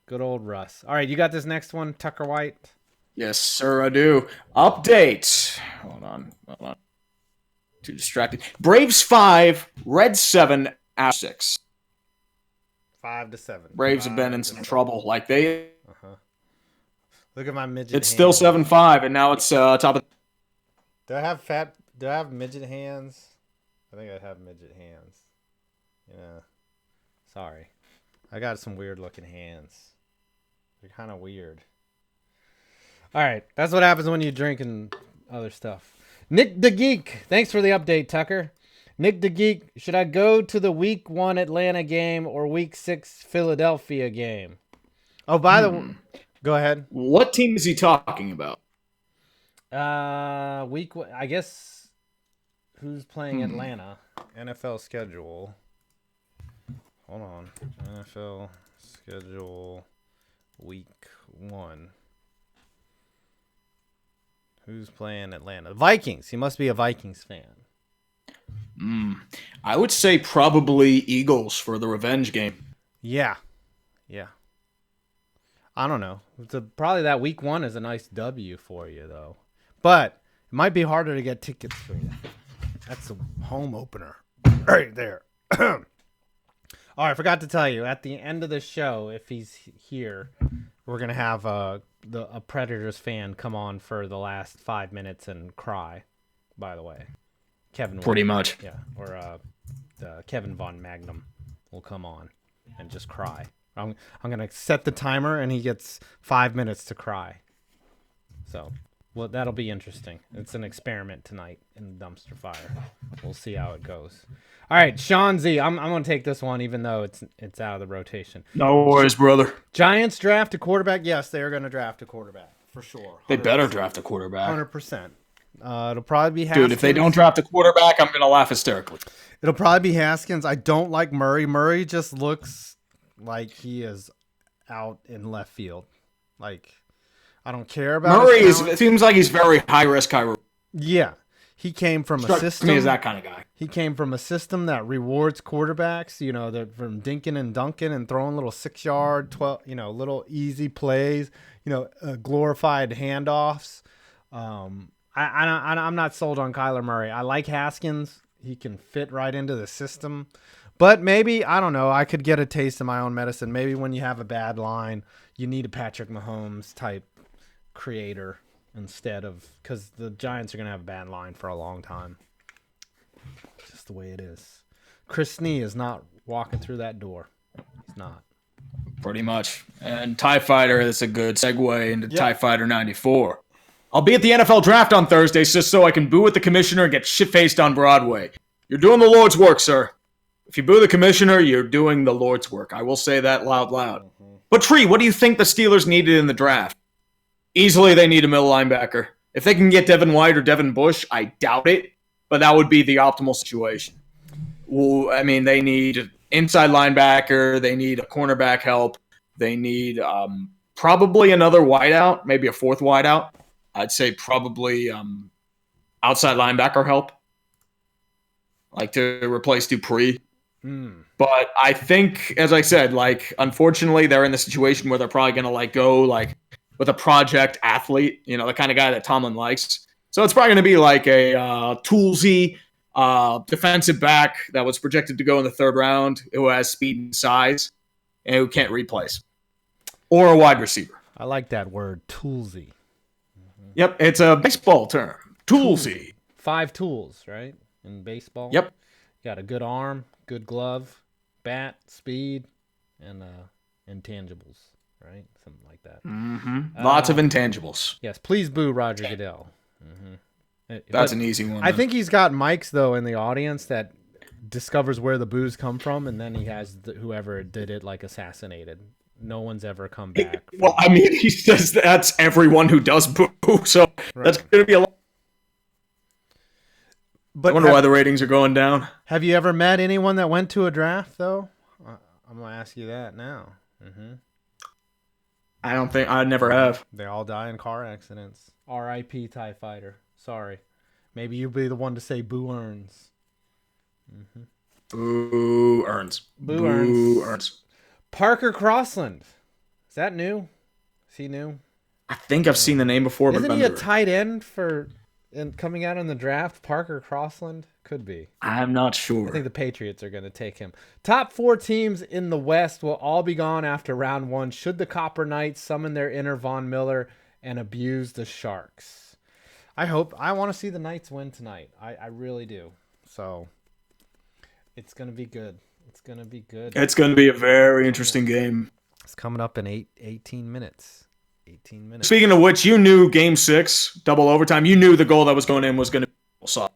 Good old Russ. All right, you got this next one, Tucker White? Yes, sir, I do. Update. Hold on. Too distracted. Braves 5, Reds 7, Avs 6. 5-7. Braves have been in some trouble. Like they. Look at my midget. It's still 7-5, and now it's top of. Do I have midget hands? I think I have midget hands. Yeah. Sorry. I got some weird looking hands. They're kind of weird. All right. That's what happens when you drink and other stuff. Nick the Geek. Thanks for the update, Tucker. Nick the Geek. Should I go to the week 1 Atlanta game or week 6 Philadelphia game? Oh, by the way, go ahead. What team is he talking about? I guess who's playing Atlanta? NFL schedule. Hold on. NFL schedule week 1. Who's playing Atlanta? Vikings. He must be a Vikings fan. I would say probably Eagles for the revenge game. Yeah. I don't know. Probably that week 1 is a nice W for you, though. But it might be harder to get tickets for you. That's a home opener right there. Oh, I forgot to tell you, at the end of the show, if he's here, we're going to have a Predators fan come on for the last 5 minutes and cry, by the way. Pretty much. Yeah, or Kevin Von Magnum will come on and just cry. I'm going to set the timer, and he gets 5 minutes to cry. So, well, that'll be interesting. It's an experiment tonight in the dumpster fire. We'll see how it goes. All right, Sean Z. I'm going to take this one, even though it's out of the rotation. No worries, brother. Giants draft a quarterback? Yes, they are going to draft a quarterback, for sure. 100%. They better draft a quarterback. 100%. It'll probably be Haskins. Dude, if they don't draft a quarterback, I'm going to laugh hysterically. It'll probably be Haskins. I don't like Murray. Murray just looks like he is out in left field. Like, I don't care about Murray. It seems like he's very high risk, high reward. Yeah. He came from a system. Me as that kind of guy. He came from a system that rewards quarterbacks, that from dinking and dunking and throwing little 6-yard, 12, little easy plays, glorified handoffs. I'm not sold on Kyler Murray. I like Haskins. He can fit right into the system. But maybe, I don't know, I could get a taste of my own medicine. Maybe when you have a bad line, you need a Patrick Mahomes type creator instead of, because the Giants are going to have a bad line for a long time. It's just the way it is. Chris Snee is not walking through that door. He's not. Pretty much. And TIE Fighter is a good segue into TIE Fighter 94. I'll be at the NFL draft on Thursday just so I can boo at the commissioner and get shit-faced on Broadway. You're doing the Lord's work, sir. If you boo the commissioner, you're doing the Lord's work. I will say that loud. But Tree, what do you think the Steelers needed in the draft? Easily they need a middle linebacker. If they can get Devin White or Devin Bush, I doubt it, but that would be the optimal situation. Well, I mean, they need inside linebacker. They need a cornerback help. They need probably another wideout, maybe a fourth wideout. I'd say probably outside linebacker help, like to replace Dupree. But I think, as I said, like, unfortunately, they're in the situation where they're probably going to go with a project athlete, the kind of guy that Tomlin likes. So it's probably going to be like a toolsy defensive back that was projected to go in the third round, who has speed and size, and who can't replace, or a wide receiver. I like that word, toolsy. Yep, it's a baseball term, toolsy. 5 tools, right, in baseball? Yep. Got a good arm, good glove, bat, speed, and intangibles, right? Something like that. Lots of intangibles. Yes, please boo Roger Goodell. That's an easy one. I think he's got mics, though, in the audience that discovers where the boos come from, and then he has whoever did it, assassinated. No one's ever come back. Well, I mean, he says that's everyone who does boo, so that's going to be a lot. But I wonder why the ratings are going down. Have you ever met anyone that went to a draft, though? I'm going to ask you that now. I never have. They all die in car accidents. R.I.P. TIE Fighter. Sorry. Maybe you'll be the one to say boo earns. Boo earns. Boo earns. Parker Crossland. Is that new? Is he new? I think I've seen the name before. Isn't he a tight end coming out in the draft? Parker Crossland? Could be. I'm not sure. I think the Patriots are going to take him. Top 4 teams in the West will all be gone after round 1 should the Copper Knights summon their inner Von Miller and abuse the Sharks. I want to see the Knights win tonight. I really do. So it's going to be good. It's going to be good. It's going to be a very interesting game. It's coming up in 18 minutes. 18 minutes. Speaking of which, you knew Game 6, double overtime. You knew the goal that was going in was going to be soft.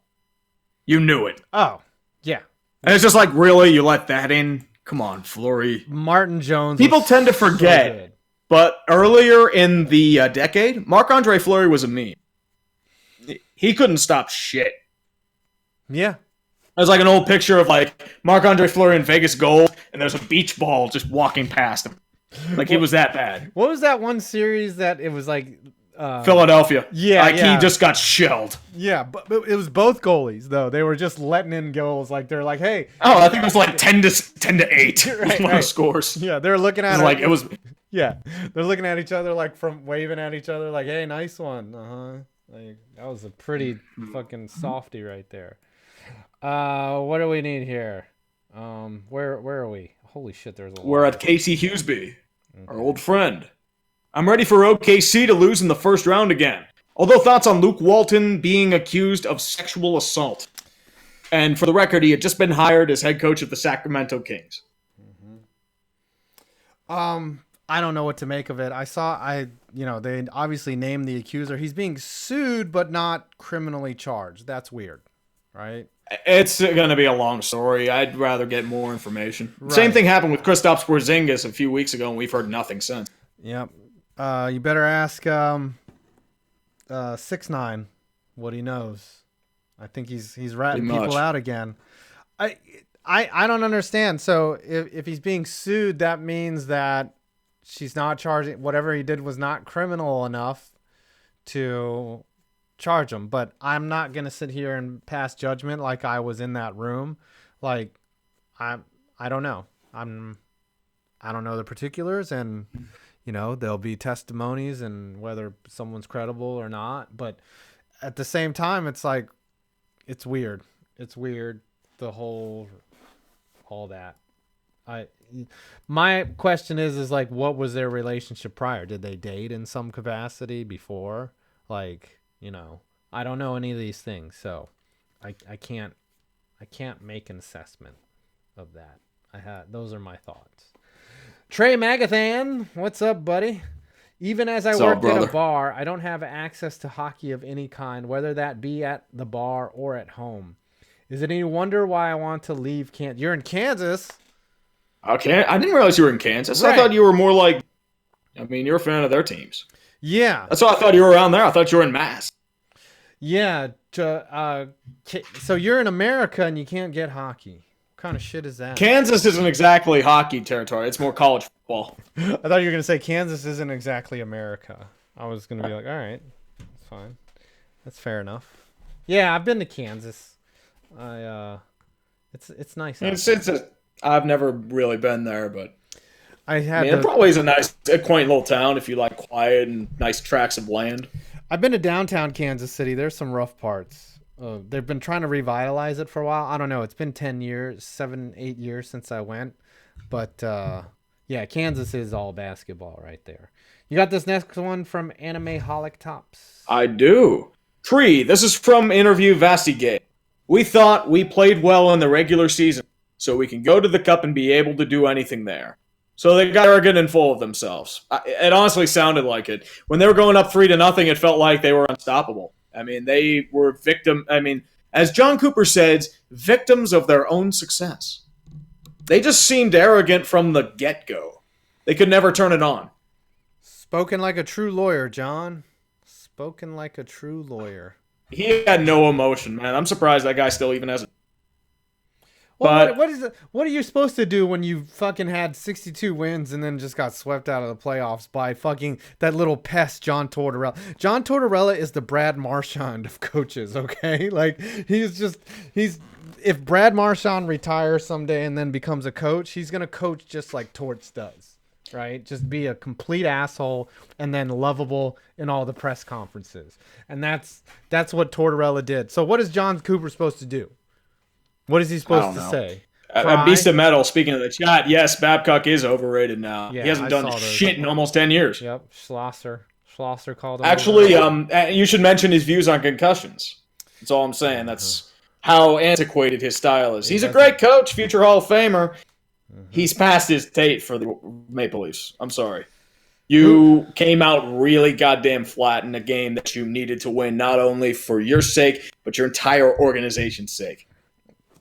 You knew it. Oh, yeah. And it's just really? You let that in? Come on, Fleury. Martin Jones. People tend to forget, but earlier in the decade, Marc-Andre Fleury was a meme. He couldn't stop shit. Yeah. There's an old picture of Marc-Andre Fleury in Vegas Gold, and there's a beach ball just walking past him. He was that bad. What was that one series that it was Philadelphia. Yeah, he just got shelled. Yeah, but it was both goalies though. They were just letting in goals. They're like, hey. Oh, I think it was 10 to 8. Right, one of the scores. Yeah, they're looking at it was. Yeah, they're looking at each other from waving at each other hey, nice one. That was a pretty fucking softy right there. What do we need here? Where are we? Holy shit, there's a lot. We're at Casey Hughesby, our old friend. I'm ready for OKC to lose in the first round again. Although thoughts on Luke Walton being accused of sexual assault. And for the record, he had just been hired as head coach of the Sacramento Kings. I don't know what to make of it. They obviously named the accuser. He's being sued, but not criminally charged. That's weird, right? It's going to be a long story. I'd rather get more information. Right. Same thing happened with Kristaps Porzingis a few weeks ago, and we've heard nothing since. Yep. You better ask 6ix9ine what he knows. I think he's ratting people out again. I don't understand. So if he's being sued, that means that she's not charging. Whatever he did was not criminal enough to charge him. But I'm not gonna sit here and pass judgment like I was in that room. I don't know. I don't know the particulars, and there'll be testimonies and whether someone's credible or not. But at the same time, it's it's weird. It's weird. All that. My question is what was their relationship prior? Did they date in some capacity before? I don't know any of these things, so I can't make an assessment of that. Those are my thoughts. Trey Magathan, what's up, buddy? Even as I What's up, work at brother? a bar, I don't have access to hockey of any kind, whether that be at the bar or at home. Is it any wonder why I want to leave Kansas? You're in Kansas? Okay, I didn't realize you were in Kansas. Right. I thought you were more like, you're a fan of their teams. Yeah. That's why I thought you were around there. I thought you were in Mass. Yeah. So you're in America and you can't get hockey. What kind of shit is that? Kansas isn't exactly hockey territory. It's more college football. I thought you were going to say Kansas isn't exactly America. I was going to be like, all right, that's fine. That's fair enough. Yeah, I've been to Kansas. It's nice. I've never really been there, but it probably is a quaint little town if you like quiet and nice tracts of land. I've been to downtown Kansas City. There's some rough parts. They've been trying to revitalize it for a while. I don't know. It's been 8 years since I went. But, yeah, Kansas is all basketball right there. You got this next one from Anime Holic Tops. I do. Tree, this is from Interview Vastigate. We thought we played well in the regular season, so we can go to the Cup and be able to do anything there. So they got arrogant and full of themselves. It honestly sounded like it. When they were going up 3-0, it felt like they were unstoppable. They were as John Cooper says, victims of their own success. They just seemed arrogant from the get-go. They could never turn it on. Spoken like a true lawyer, John. Spoken like a true lawyer. He had no emotion, man. I'm surprised that guy still even has it. Well, what are you supposed to do when you fucking had 62 wins and then just got swept out of the playoffs by fucking that little pest, John Tortorella? John Tortorella is the Brad Marchand of coaches, okay? Like, if Brad Marchand retires someday and then becomes a coach, he's going to coach just like Torts does, right? Just be a complete asshole and then lovable in all the press conferences. And that's what Tortorella did. So what is John Cooper supposed to do? What is he supposed to say? Beast of Metal, speaking of the chat, yes, Babcock is overrated now. Yeah, he hasn't done shit in almost 10 years. Yep, Schlosser called him. Actually, you should mention his views on concussions. That's all I'm saying. That's how antiquated his style is. He's a great coach, future Hall of Famer. He's past his date for the Maple Leafs. I'm sorry. You came out really goddamn flat in a game that you needed to win, not only for your sake, but your entire organization's sake.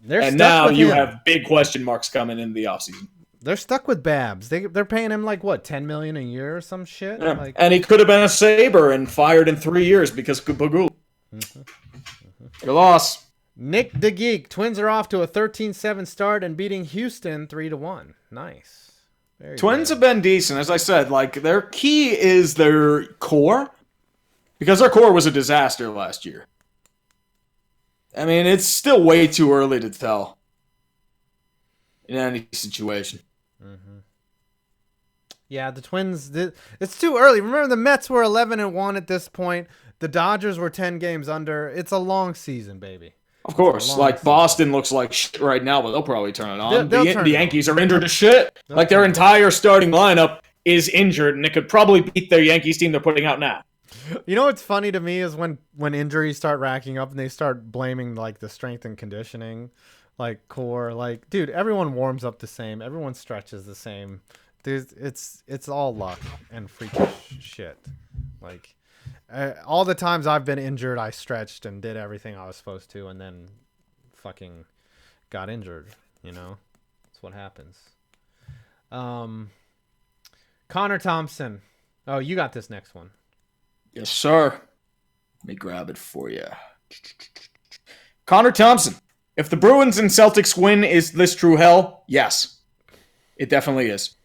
And now you have big question marks coming into the offseason. They're stuck with Babs. They're paying him like what, $10 million a year or some shit. Yeah. And he could have been a Sabre and fired in 3 years because Bagul. Your loss. Nick the Geek. Twins are off to a 13-7 start and beating Houston 3-1. Nice. Twins have been decent, as I said. Like their key is their core, because their core was a disaster last year. It's still way too early to tell in any situation. Mm-hmm. Yeah, the Twins, it's too early. Remember, the Mets were 11-1 at this point. The Dodgers were 10 games under. It's a long season, baby. Of course. Like, Boston looks like shit right now, but they'll probably turn it on. The Yankees are injured as shit. Like, their entire starting lineup is injured, and it could probably beat their Yankees team they're putting out now. You know what's funny to me is when injuries start racking up and they start blaming like the strength and conditioning, like core, like dude, everyone warms up the same, everyone stretches the same. It's all luck and freakish shit. Like all the times I've been injured, I stretched and did everything I was supposed to, and then fucking got injured. You know, that's what happens. Connor Thompson. Oh, you got this next one. Yes, sir. Let me grab it for you. Connor Thompson. If the Bruins and Celtics win, is this true hell? Yes. It definitely is.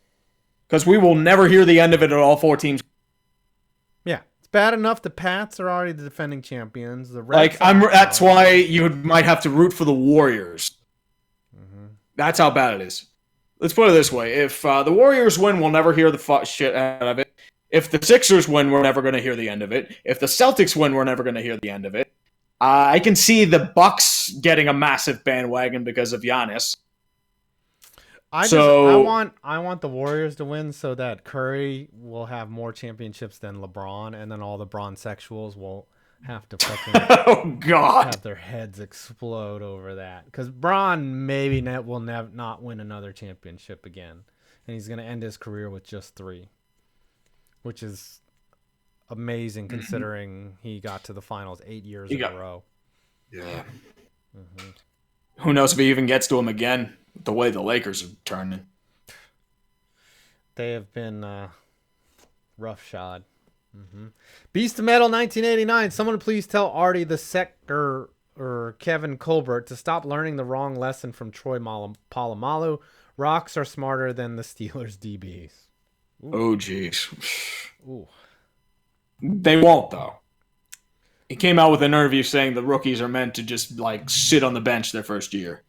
Because we will never hear the end of it at all four teams. Yeah. It's bad enough the Pats are already the defending champions. The Reds that's why you might have to root for the Warriors. Mm-hmm. That's how bad it is. Let's put it this way. If the Warriors win, we'll never hear the shit out of it. If the Sixers win, we're never going to hear the end of it. If the Celtics win, we're never going to hear the end of it. I can see the Bucks getting a massive bandwagon because of Giannis. I want the Warriors to win so that Curry will have more championships than LeBron, and then all the Bron-sexuals will have to fucking have their heads explode over that. Because Bron maybe will not win another championship again. and he's going to end his career with just 3, which is amazing considering he got to the finals 8 years in a row. Yeah. Who knows if he even gets to him again, the way the Lakers are turning. They have been roughshod. Beast of Metal 1989. Someone please tell Artie the Secker or Kevin Colbert to stop learning the wrong lesson from Troy Polamalu. Rocks are smarter than the Steelers DBs. Ooh. Oh, jeez. Ooh. They won't, though. He came out with an interview saying the rookies are meant to just, like, sit on the bench their first year.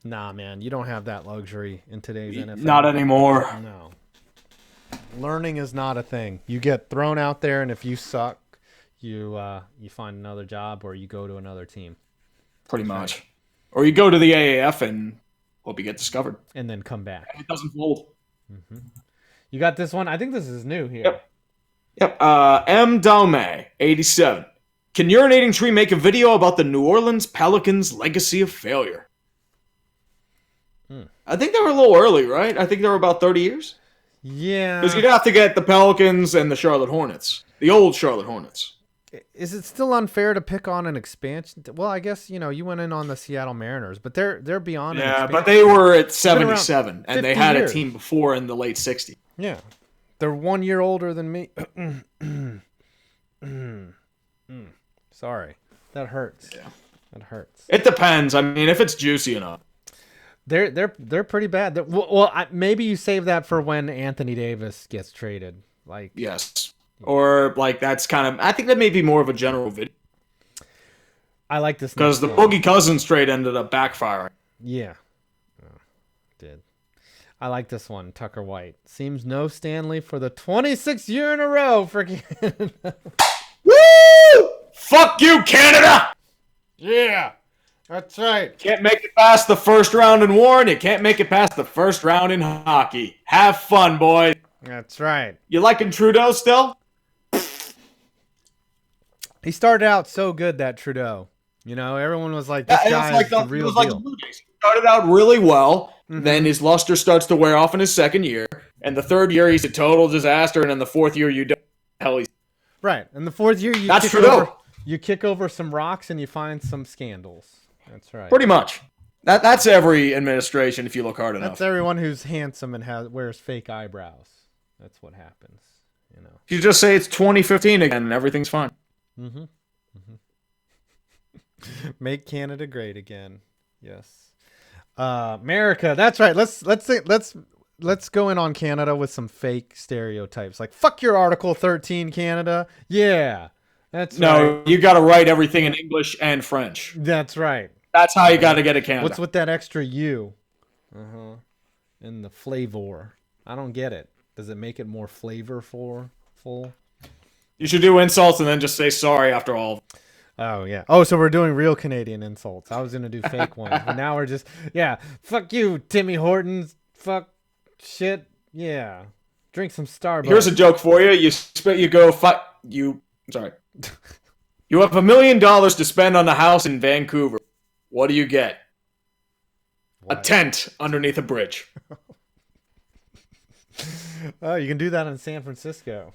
Nah, man. You don't have that luxury in today's NFL. Not anymore. No. Learning is not a thing. You get thrown out there, and if you suck, you find another job or you go to another team. Pretty much. Or you go to the AAF and hope you get discovered. And then come back. And it doesn't fold. You got this one? I think this is new here. Yep. M. Daume, 87. Can Urinating Tree make a video about the New Orleans Pelicans' legacy of failure? I think they were a little early, right? I think they were about 30 years. Yeah. Because you'd have to get the Pelicans and the Charlotte Hornets. The old Charlotte Hornets. Is it still unfair to pick on an expansion? Well, I guess, you went in on the Seattle Mariners, but they're beyond an expansion. But they were at 77, and they had years. a team before in the late 60s. Yeah. They're 1 year older than me. Sorry. That hurts. Yeah. That hurts. It depends. I mean, if it's juicy enough. They're pretty bad. Maybe you save that for when Anthony Davis gets traded. Yes. Or, that's kind of... I think that may be more of a general video. I like this. Because the Boogie Cousins trade ended up backfiring. Yeah. Did. I like this one. Tucker White. Seems no Stanley for the 26th year in a row for Canada. Woo! Fuck you, Canada! Yeah. That's right. Can't make it past the first round in war, and you can't make it past the first round in hockey. Have fun, boys. That's right. You liking Trudeau still? He started out so good, that Trudeau. Everyone was like, this guy is the real deal. He started out really well, then his luster starts to wear off in his second year, and the third year he's a total disaster, and in the fourth year you don't hell he's... Right. In the fourth year you kick over some rocks and you find some scandals. That's right. Pretty much. That's every administration if you look hard enough. That's everyone who's handsome and wears fake eyebrows. That's what happens. You just say it's 2015 again and everything's fine. Make Canada great again. Yes. America. That's right. Let's go in on Canada with some fake stereotypes. Like, fuck your Article 13, Canada. Yeah. That's right. No, you got to write everything in English and French. That's right. That's how you got to get it, Canada. What's with that extra U? And the flavor. I don't get it. Does it make it more flavorful? You should do insults and then just say sorry after all. Oh, yeah. Oh, so we're doing real Canadian insults. I was going to do fake ones, but now we're just, fuck you, Timmy Hortons. Fuck shit. Yeah. Drink some Starbucks. Here's a joke for you. You have $1 million to spend on a house in Vancouver. What do you get? What? A tent underneath a bridge. Oh, you can do that in San Francisco.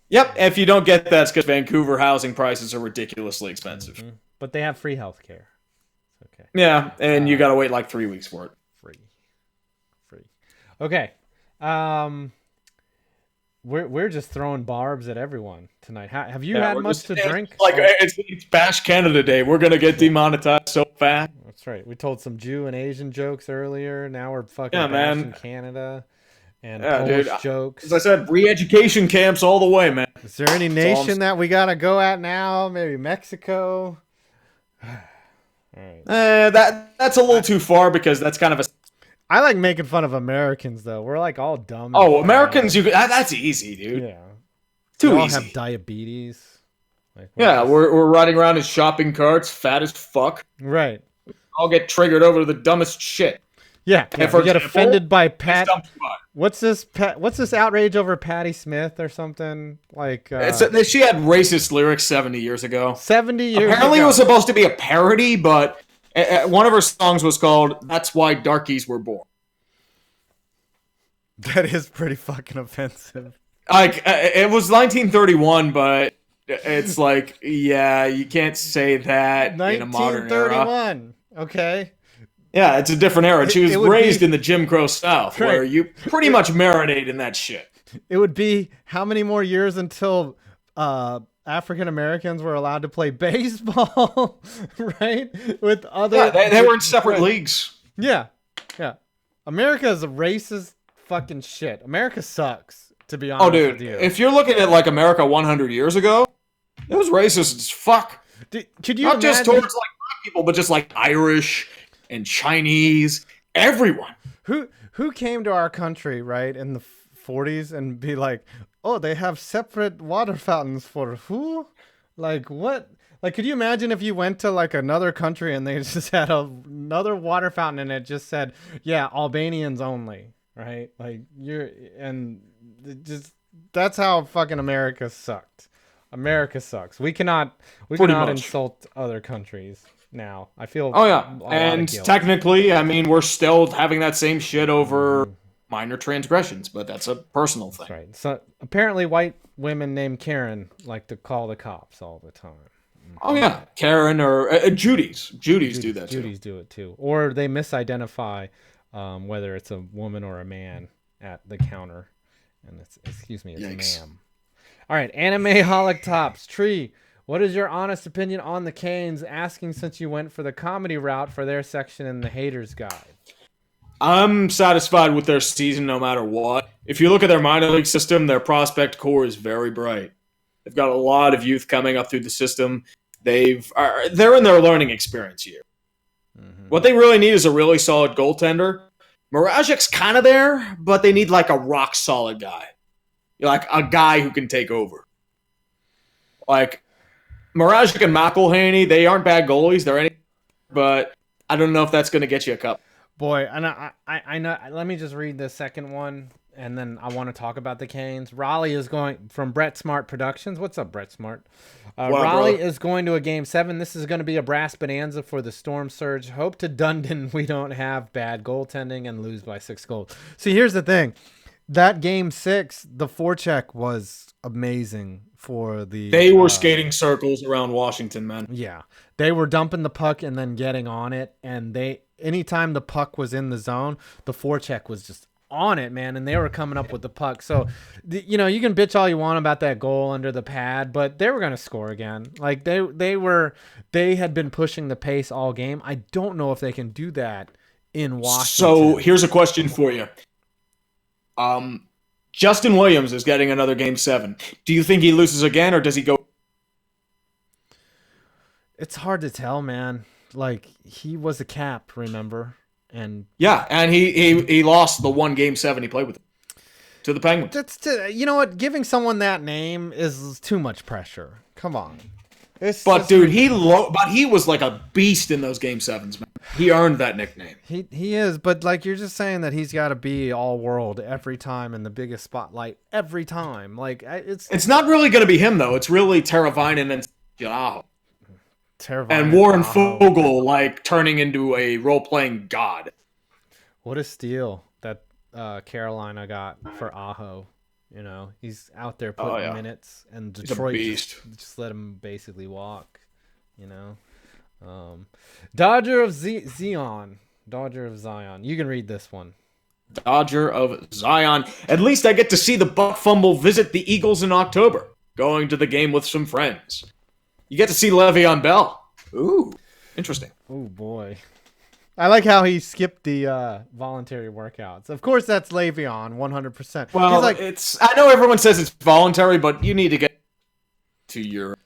Yep. If you don't get that, it's because Vancouver housing prices are ridiculously expensive. But they have free health care. Okay. Yeah, and you got to wait like 3 weeks for it. Free. Okay. We're just throwing barbs at everyone tonight. Have you had much to drink? It's Bash Canada Day. We're gonna get demonetized so fast. That's right. We told some Jew and Asian jokes earlier. Now we're fucking bashing Canada and Polish jokes. As I said, re-education camps all the way, man. Is there any nation that we gotta go at now? Maybe Mexico. All right. That's a little too far because that's kind of a. I like making fun of Americans, though. We're like all dumb. Oh, Americans, that's easy, dude. Yeah. Too we all easy. Have diabetes. We're riding around in shopping carts, fat as fuck. Right. I'll get triggered over the dumbest shit. Yeah. And we get offended by Pat. What's this outrage over Patti Smith or something? She had racist lyrics 70 years ago. 70 years Apparently ago. It was supposed to be a parody, but one of her songs was called "That's Why Darkies Were Born." That is pretty fucking offensive. Like it was 1931, but it's like, yeah, you can't say that in a modern era. 1931. Okay. Yeah, it's a different era. She was It would raised be in the Jim Crow South, right. where you pretty much marinate in that shit. It would be how many more years until African Americans were allowed to play baseball, right? With other, Yeah, they were in separate right. leagues. Yeah, yeah. America is a racist fucking shit. America sucks, to be honest Oh, dude, with you. if you're looking at like America 100 years ago, it was racist as fuck. Could you Not imagine? just towards like black people, but just like Irish and Chinese, everyone. Who came to our country, right, in the 40s and be like, oh, they have separate water fountains for who? Like, what? Like, could you imagine if you went to like another country and they just had another water fountain and it just said, yeah, Albanians only, right? Like, and just, that's how fucking America sucked. America sucks. We cannot insult other countries now. I feel Oh yeah, a lot of and guilt. technically, I mean, we're still having that same shit over minor transgressions, but that's a personal thing. Right. So apparently, white women named Karen like to call the cops all the time. Oh yeah, Karen or Judy's do that too. Judy's do it too, or they misidentify whether it's a woman or a man at the counter, and it's excuse me, it's Yikes. ma'am. All right, anime holotops tree. What is your honest opinion on the Canes? Asking since you went for the comedy route for their section in the Haters Guide. I'm satisfied with their season no matter what. If you look at their minor league system, their prospect core is very bright. They've got a lot of youth coming up through the system. They're in their learning experience year. Mm-hmm. What they really need is a really solid goaltender. Mirajic's kind of there, but they need like a rock solid guy. Like a guy who can take over. Like Mirajic and McElhaney, they aren't bad goalies. They're any, but I don't know if that's going to get you a cup. Boy, and I know. Let me just read the second one, and then I want to talk about the Canes. Raleigh is going from Brett Smart Productions. What's up, Brett Smart? Raleigh is going to a Game 7. This is going to be a brass bonanza for the Storm Surge. Hope to Dundon we don't have bad goaltending and lose by 6 goals. See, here's the thing. That Game 6, the forecheck was amazing for the... They were skating circles around Washington, man. Yeah. They were dumping the puck and then getting on it, and anytime the puck was in the zone, the forecheck was just on it, man, and they were coming up with the puck. So, you can bitch all you want about that goal under the pad, but they were going to score again. Like they had been pushing the pace all game. I don't know if they can do that in Washington. So here's a question for you. Justin Williams is getting another Game 7. Do you think he loses again, or does he go? It's hard to tell, man. Like, he was a cap, remember? And yeah, and he lost the one Game 7 he played with to the Penguins. You know what? Giving someone that name is too much pressure. Come on. But dude, he was like a beast in those Game 7s, man. He earned that nickname. He is, but like you're just saying that he's got to be all world every time in the biggest spotlight every time. Like it's not really going to be him though. It's really Teravainen and Aho. And Warren Fogle like turning into a role-playing god. What a steal that Carolina got for Aho. He's out there putting minutes, and Detroit just let him basically walk. Dodger of Zion. You can read this one. Dodger of Zion. At least I get to see the Buck Fumble visit the Eagles in October, going to the game with some friends. You get to see Le'Veon Bell. Ooh, interesting. Oh, boy. I like how he skipped the voluntary workouts. Of course, that's Le'Veon, 100%. Well, I know everyone says it's voluntary, but you need to get to your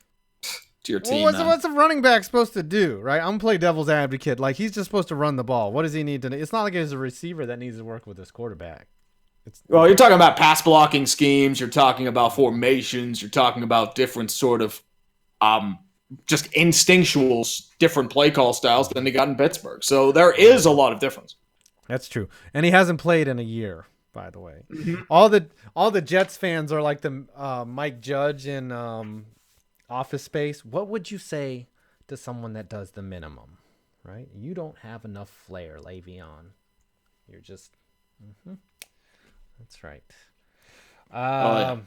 team. Well, what's a running back supposed to do, right? I'm going to play devil's advocate. Like, he's just supposed to run the ball. What does he need to do? It's not like he's a receiver that needs to work with his quarterback. Well, you're talking about pass blocking schemes. You're talking about formations. You're talking about different sort of just instinctual different play call styles than they got in Pittsburgh. So there is a lot of difference. That's true. And he hasn't played in a year, by the way. Mm-hmm. All the Jets fans are like the Mike Judge in Office Space. What would you say to someone that does the minimum, right? You don't have enough flair, Le'Veon. You're just... That's right. Yeah.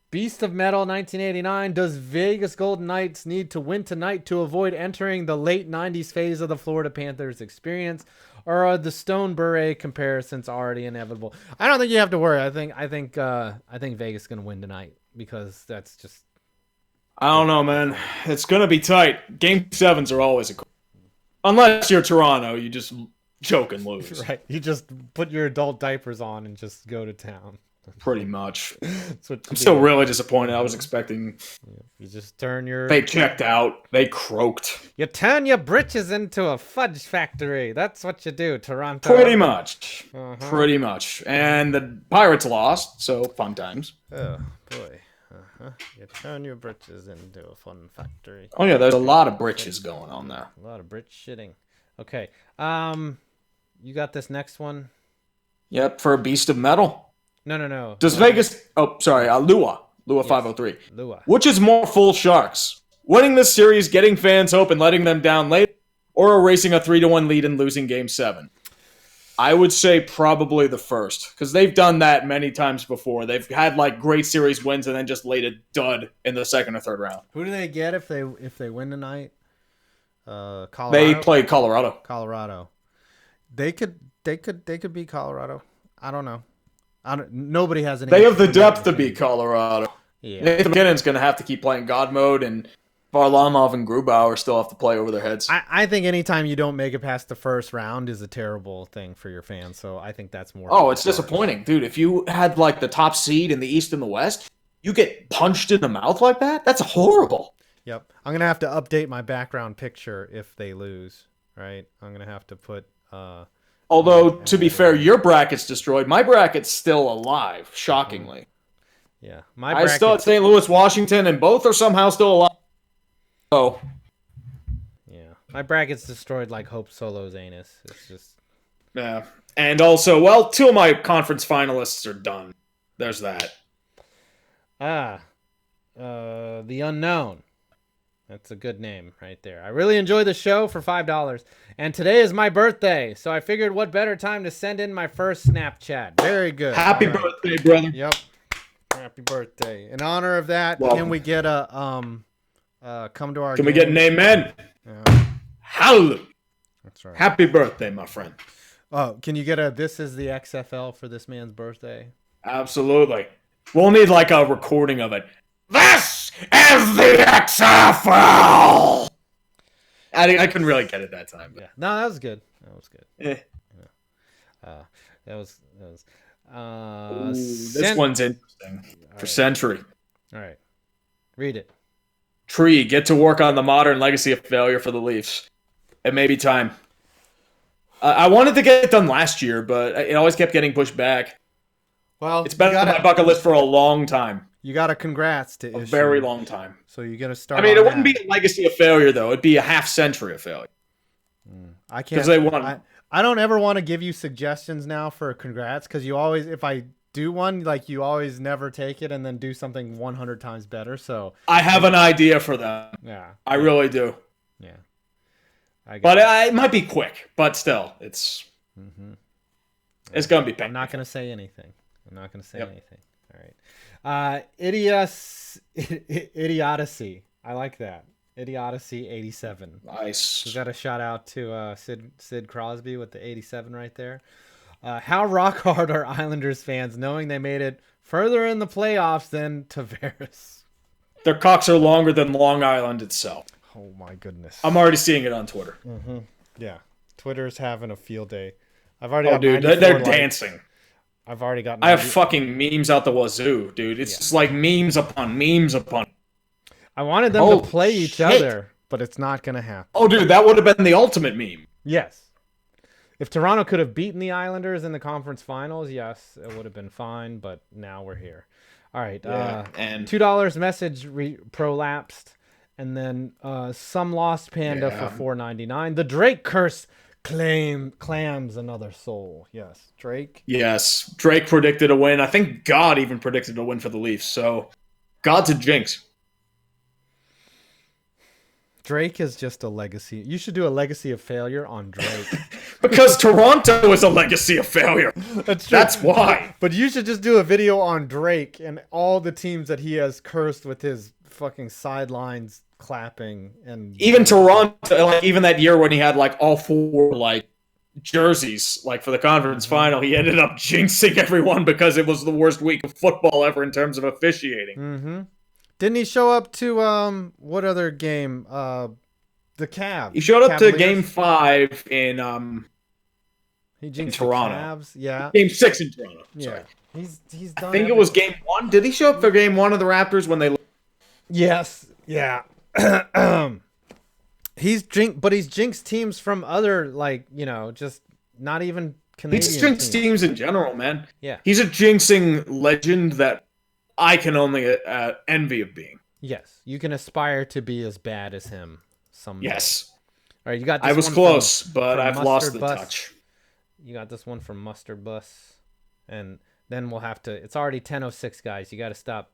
Beast of Metal 1989. Does Vegas Golden Knights need to win tonight to avoid entering the late 90s phase of the Florida Panthers experience? Or are the Stone Beret comparisons already inevitable? I don't think you have to worry. I think Vegas is going to win tonight because that's just... I don't know, man. It's going to be tight. Game 7s are always unless you're Toronto, you just choke and lose. Right. You just put your adult diapers on and just go to town. Pretty much. I'm still really disappointed. I was expecting... You just turn your... They checked out. They croaked. You turn your britches into a fudge factory. That's what you do, Toronto. Pretty much. Pretty much. And the Pirates lost, so fun times. Oh, boy. You turn your britches into a fun factory. Oh, yeah, there's a lot of britches going on there. A lot of britch shitting. Okay. You got this next one? Yep, for a Beast of Metal. No. Does Vegas... Oh, sorry, Lua 503. Lua. Which is more full sharks? Winning this series, getting fans hope, and letting them down late, or erasing a 3-1 lead and losing Game 7? I would say probably the first, because they've done that many times before. They've had like great series wins and then just laid a dud in the second or third round. Who do they get if they win tonight? Colorado. They play Colorado. Colorado. They could beat Colorado. I don't know. Nobody has any. They have the depth to beat Colorado. Yeah. Nathan McKinnon's going to have to keep playing God mode, and Varlamov and Grubauer still have to play over their heads. I think anytime you don't make it past the first round is a terrible thing for your fans. So I think that's more. Oh, it's disappointing, dude. If you had like the top seed in the East and the West, you get punched in the mouth like that? That's horrible. Yep. I'm going to have to update my background picture if they lose, right? I'm going to have to put... Although, to be fair, your bracket's destroyed. My bracket's still alive, shockingly. Yeah. I still at St. Louis, Washington, and both are somehow still alive. So... Yeah. My bracket's destroyed like Hope Solo's anus. It's just... Yeah. And also, well, 2 of my conference finalists are done. There's that. The Unknown. That's a good name right there. I really enjoy the show for $5. And today is my birthday, so I figured what better time to send in my first Snapchat. Very good. Happy birthday, brother. Yep. Happy birthday. In honor of that, can we get a come to our Can we get an amen? Yeah. Hallelujah. That's right. Happy birthday, my friend. Oh, can you get a this is the XFL for this man's birthday? Absolutely. We'll need like a recording of it. This is the XFL! I couldn't really get it that time. But. Yeah. No, that was good. That was good. Yeah. That was this one's interesting. For Century. All right. Read it. Tree, get to work on the modern legacy of failure for the Leafs. It may be time. I wanted to get it done last year, but it always kept getting pushed back. Well, it's been on my bucket list for a long time. You got to congrats to a very long time. So you got to start. I mean, it wouldn't be a legacy of failure though. It'd be a half century of failure. I can't. Because they won. I don't ever want to give you suggestions now for congrats because you always, if I do one, like you always never take it and then do something 100 times better. So I have an idea for them. Yeah, I really do. Yeah, but it might be quick. But still, it's gonna be painful. I'm not gonna say anything. Anything. All right. Idiocy. I like that. Idiocy 87. Nice. We got a shout out to Sid Crosby with the 87 right there. How rock hard are Islanders fans knowing they made it further in the playoffs than Tavares? Their cocks are longer than Long Island itself. Oh my goodness. I'm already seeing it on Twitter. Mm-hmm. Yeah. Twitter's having a field day. I've already got dude, they're dancing. I've already got. I have fucking memes out the wazoo, dude. It's just like memes upon memes upon. I wanted them to play each other, but it's not going to happen. Oh, dude, that would have been the ultimate meme. Yes. If Toronto could have beaten the Islanders in the conference finals, yes, it would have been fine, but now we're here. All right. And $2 message prolapsed, and then some lost panda for $4.99. The Drake curse clams another soul. Yes, Drake. Yes, Drake predicted a win. I think God even predicted a win for the Leafs. So, God's a jinx. Drake is just a legacy. You should do a legacy of failure on Drake. Because Toronto is a legacy of failure. That's true. That's why. But you should just do a video on Drake and all the teams that he has cursed with his fucking sidelines clapping. And Even Toronto, like even that year when he had like all 4 like jerseys, like for the conference final, he ended up jinxing everyone because it was the worst week of football ever in terms of officiating. Mm-hmm. Didn't he show up to what other game? The Cavs. He showed up Cavaliers? to Game 5 in He jinxed Toronto. The Cavs. Yeah. Game 6 in Toronto. Yeah. Sorry. He's done. I think it was Game 1. Did he show up for Game 1 of the Raptors when they? Yes. Yeah. He's jinxed teams from other just not even Canadian. He jinxed teams in general, man. Yeah. He's a jinxing legend that I can only envy of being. Yes, you can aspire to be as bad as him someday. Yes. All right, you got. This I was one close, from but I've lost the Bus. touch. You got this one from Mustard Bus, and then we'll have to. It's already 10:06, guys. You got to stop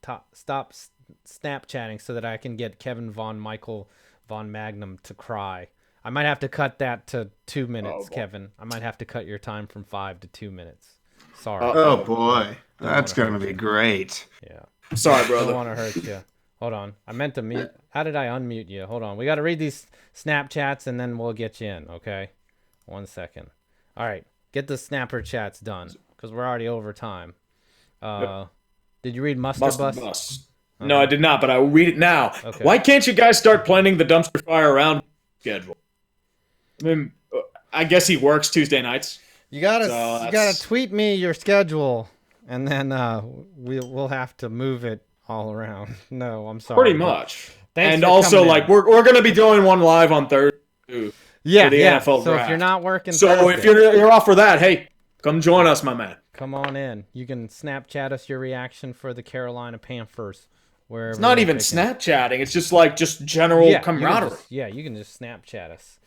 Snapchatting so that I can get Kevin Michael Von Magnum to cry. I might have to cut that to 2 minutes, Kevin. I might have to cut your time from 5 to 2 minutes. Sorry. Oh boy, that's gonna be great. Yeah. Sorry, brother. Don't want to hurt you. Hold on. I meant to mute. How did I unmute you? Hold on. We got to read these Snapchats and then we'll get you in. Okay. 1 second. All right. Get the Snapper chats done because we're already over time. Did you read Mustard Bus? No, I did not, but I will read it now. Okay. Why can't you guys start planning the dumpster fire around schedule? I mean, I guess he works Tuesday nights. You gotta tweet me your schedule, and then we'll have to move it all around. No, I'm sorry. Pretty much. Thanks And for also, coming like, in. we're going to be doing one live on Thursday, too. Yeah, for the yeah. NFL So draft. if you're not working, So Thursday, if you're off for that, hey, come join us, my man. come on in. You can Snapchat us your reaction for the Carolina Panthers. It's not even Snapchatting. It's just general camaraderie. You can just Snapchat us.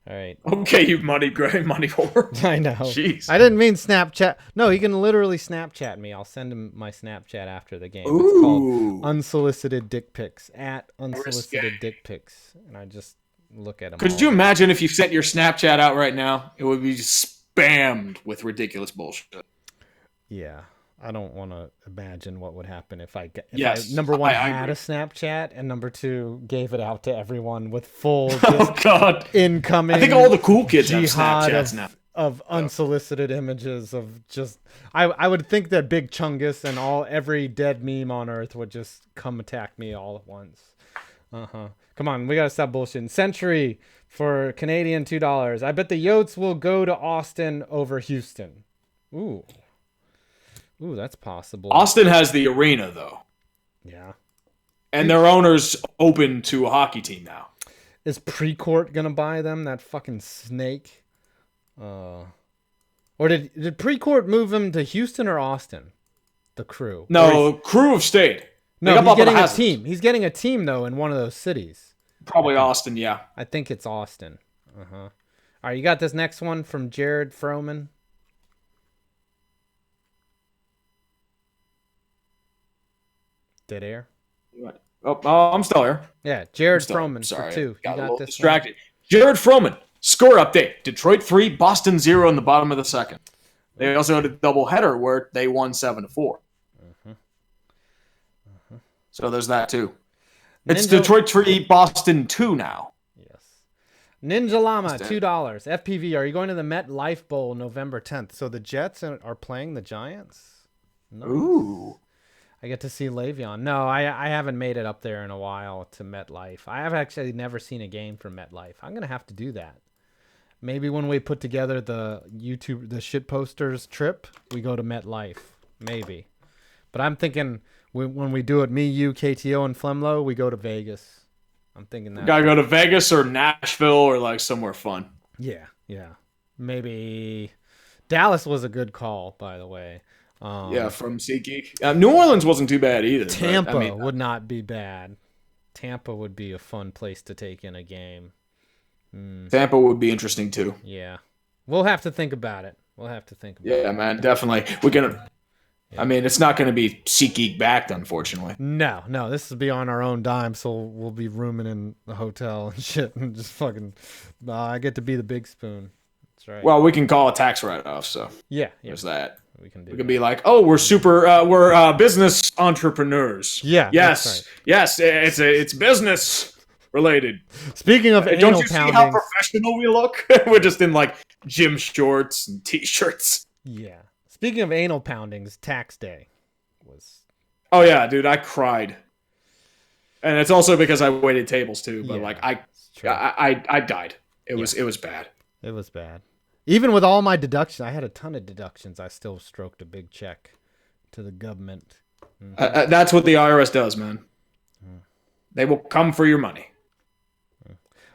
All right. Okay, you money whore. I know. Jeez. I didn't mean Snapchat. No, he can literally Snapchat me. I'll send him my Snapchat after the game. Ooh. It's called Unsolicited Dick Pics, at Unsolicited Dick Pics. And I just look at them. Could you imagine if you sent your Snapchat out right now? It would be spammed with ridiculous bullshit. Yeah. I don't want to imagine what would happen if I Yes, I I had agree. a Snapchat, and number 2 gave it out to everyone with full Oh, God. incoming. I think all the cool kids have jihad Snapchats now. of unsolicited images of just. I would think that Big Chungus and every dead meme on Earth would just come attack me all at once. Come on, we gotta stop bullshitting. Century for Canadian $2. I bet the Yotes will go to Austin over Houston. Ooh, that's possible. Austin has the arena, though. Yeah. And their owner's open to a hockey team now. Is Precourt gonna buy them? That fucking snake. Or did Precourt move him to Houston or Austin? The Crew. No, Crew have stayed. No, he's getting a team. He's getting a team though in one of those cities. Probably Austin, yeah. I think it's Austin. All right, you got this next one from Jared Froman. Dead air. Oh, I'm still here. Yeah, Jared Froman Sorry, for 2. got You a got little this distracted. Jared Froman, score update. Detroit 3, Boston 0 in the bottom of the second. They also had a doubleheader where they won 7-4. So there's that too. It's Detroit 3, Boston 2 now. Yes. Ninja Llama, $2. FPV, are you going to the MetLife Bowl November 10th? So the Jets are playing the Giants? Nice. Ooh. I get to see Le'Veon. No, I haven't made it up there in a while to MetLife. I have actually never seen a game from MetLife. I'm going to have to do that. Maybe when we put together the shit posters trip, we go to MetLife. Maybe. But I'm thinking when we do it, me, you, KTO, and Flemlo, we go to Vegas. I'm thinking that. Gotta go to Vegas or Nashville or like somewhere fun. Yeah. Maybe Dallas was a good call, by the way. Yeah, from SeatGeek. New Orleans wasn't too bad either. Tampa would not be bad. Tampa would be a fun place to take in a game. Tampa would be interesting too. Yeah. We'll have to think about it. Yeah, man, definitely. I mean, it's not going to be SeatGeek backed, unfortunately. No, this will be on our own dime, so we'll be rooming in the hotel and shit, and just fucking. I get to be the big spoon. That's right. Well, we can call a tax write-off, so yeah, there's that. We can do. We can be like, oh, we're business entrepreneurs. Yeah. Yes. Yes. It's business related. Speaking of anal don't you see how professional we look? We're just in like gym shorts and t-shirts. Yeah. Speaking of anal poundings, tax day was. Oh yeah, dude, I cried, and it's also because I waited tables too. But I died. It was bad. It was bad. Even with all my deductions, I had a ton of deductions. I still stroked a big check to the government. That's what the IRS does, man. They will come for your money.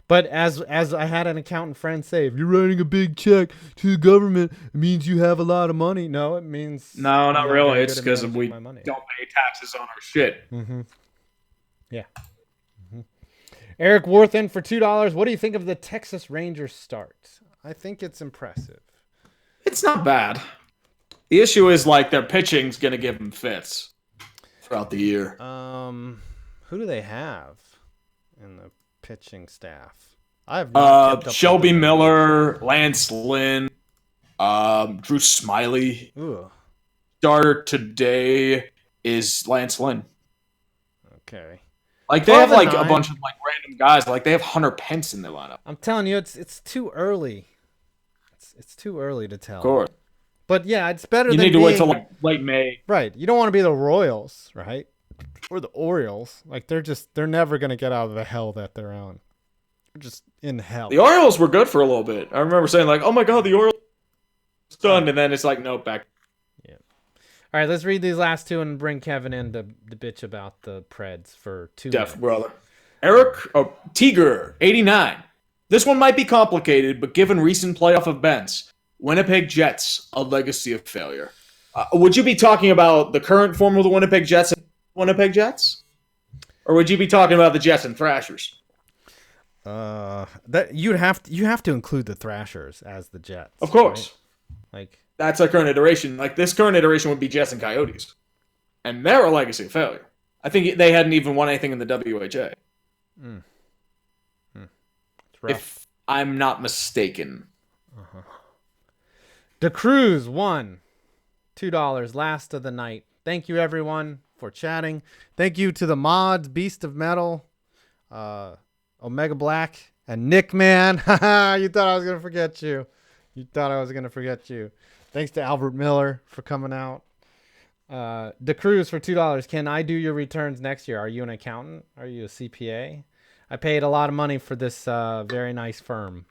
But as I had an accountant friend say, if you're writing a big check to the government, it means you have a lot of money. No, it means no, not really. It's because we don't pay taxes on our shit. Mm-hmm. Yeah. Mm-hmm. Eric Worthen for $2. What do you think of the Texas Rangers start? I think it's impressive. It's not bad. The issue is like their pitching's gonna give them fits throughout the year. Who do they have in the pitching staff? I have not kept up Shelby Miller, Lance Lynn, Drew Smiley. Ooh. Starter today is Lance Lynn. Okay. Like they have like a bunch of like random guys. Like they have Hunter Pence in their lineup. I'm telling you, it's too early. It's too early to tell. Of course. But yeah, it's better. You need to wait till like late May. Right. You don't want to be the Royals, right? Or the Orioles. Like they're never gonna get out of the hell that they're on. They're just in hell. The Orioles were good for a little bit. I remember saying like, "Oh my god, the Orioles are stunned," and then it's like, "No, back." Yeah. All right, let's read these last two and bring Kevin in to bitch about the Preds for 2 minutes. Brother. Eric Tiger 89. This one might be complicated, but given recent playoff events, Winnipeg Jets, a legacy of failure. Would you be talking about the current form of the Winnipeg Jets and Winnipeg Jets? Or would you be talking about the Jets and Thrashers? That you have to include the Thrashers as the Jets. Of course. Right? Like that's our current iteration. Like this current iteration would be Jets and Coyotes. And they're a legacy of failure. I think they hadn't even won anything in the WHA. If I'm not mistaken. The Cruise won $2 last of the night. Thank you everyone for chatting. Thank you to the mods, Beast of Metal, Omega Black, and Nick Man. You thought I was gonna forget you. Thanks to Albert Miller for coming out. The Cruise for $2. Can I do your returns next year? Are you an accountant? Are you a CPA? I paid a lot of money for this very nice firm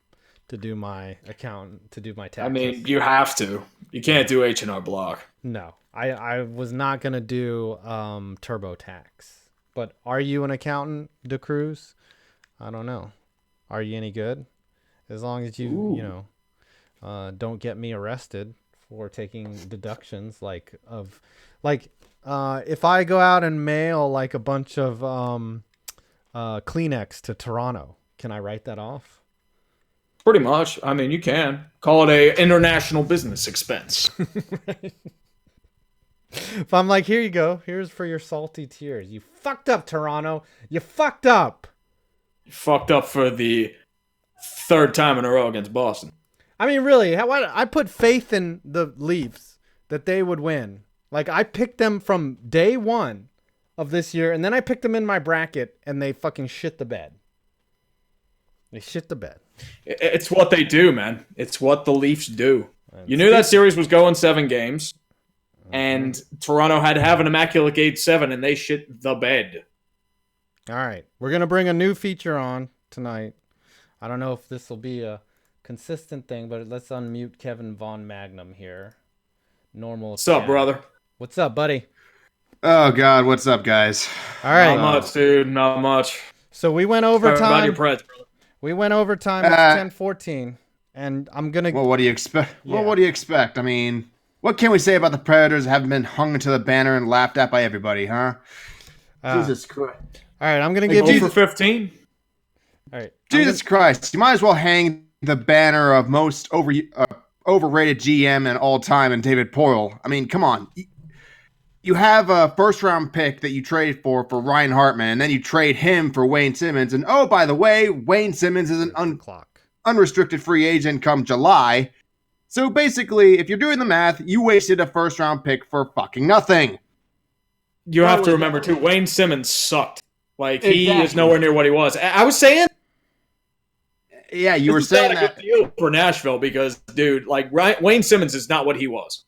to do my taxes. I mean, you have to. You can't do H&R Block. No, I was not gonna do TurboTax. But are you an accountant, DeCruz? I don't know. Are you any good? As long as you don't get me arrested for taking deductions if I go out and mail like a bunch of Kleenex to Toronto, can I write that off? Pretty much. I mean, you can call it a international business expense. Right. If I'm like, here you go, here's for your salty tears. You fucked up, Toronto. You fucked up. You fucked up for the third time in a row against Boston. I mean, really, I put faith in the Leafs that they would win. Like, I picked them from day one of this year, and then I picked them in my bracket, and they fucking shit the bed. They shit the bed. It's what they do, man. It's what the Leafs do. You knew that series was going 7 games, and Toronto had to have an immaculate game 7, and they shit the bed. All right. We're going to bring a new feature on tonight. I don't know if this will be a consistent thing, but let's unmute Kevin Von Magnum here. Normal. What's up, brother? What's up, buddy? Oh, God. What's up, guys? All right. Not much, dude. Not much. So we went overtime. About your Preds, brother. We went overtime. It's 10-14. And I'm going to... Well, what do you expect? Yeah. Well, what do you expect? I mean, what can we say about the Predators having been hung into the banner and laughed at by everybody, huh? Jesus Christ. All right, I'm going to give you... you... for 15? All right. Jesus Christ. You might as well hang the banner of most overrated GM in all time and David Poyle. I mean, come on. you have a first round pick that you trade for Ryan Hartman, and then you trade him for Wayne Simmons. And oh, by the way, Wayne Simmons is an unrestricted free agent come July. So basically, if you're doing the math, you wasted a first round pick for fucking nothing. You have to remember too, Wayne Simmons sucked. Like he is nowhere near what he was. I was saying. Yeah, you were saying that. Good deal for Nashville because, dude, like Wayne Simmons is not what he was.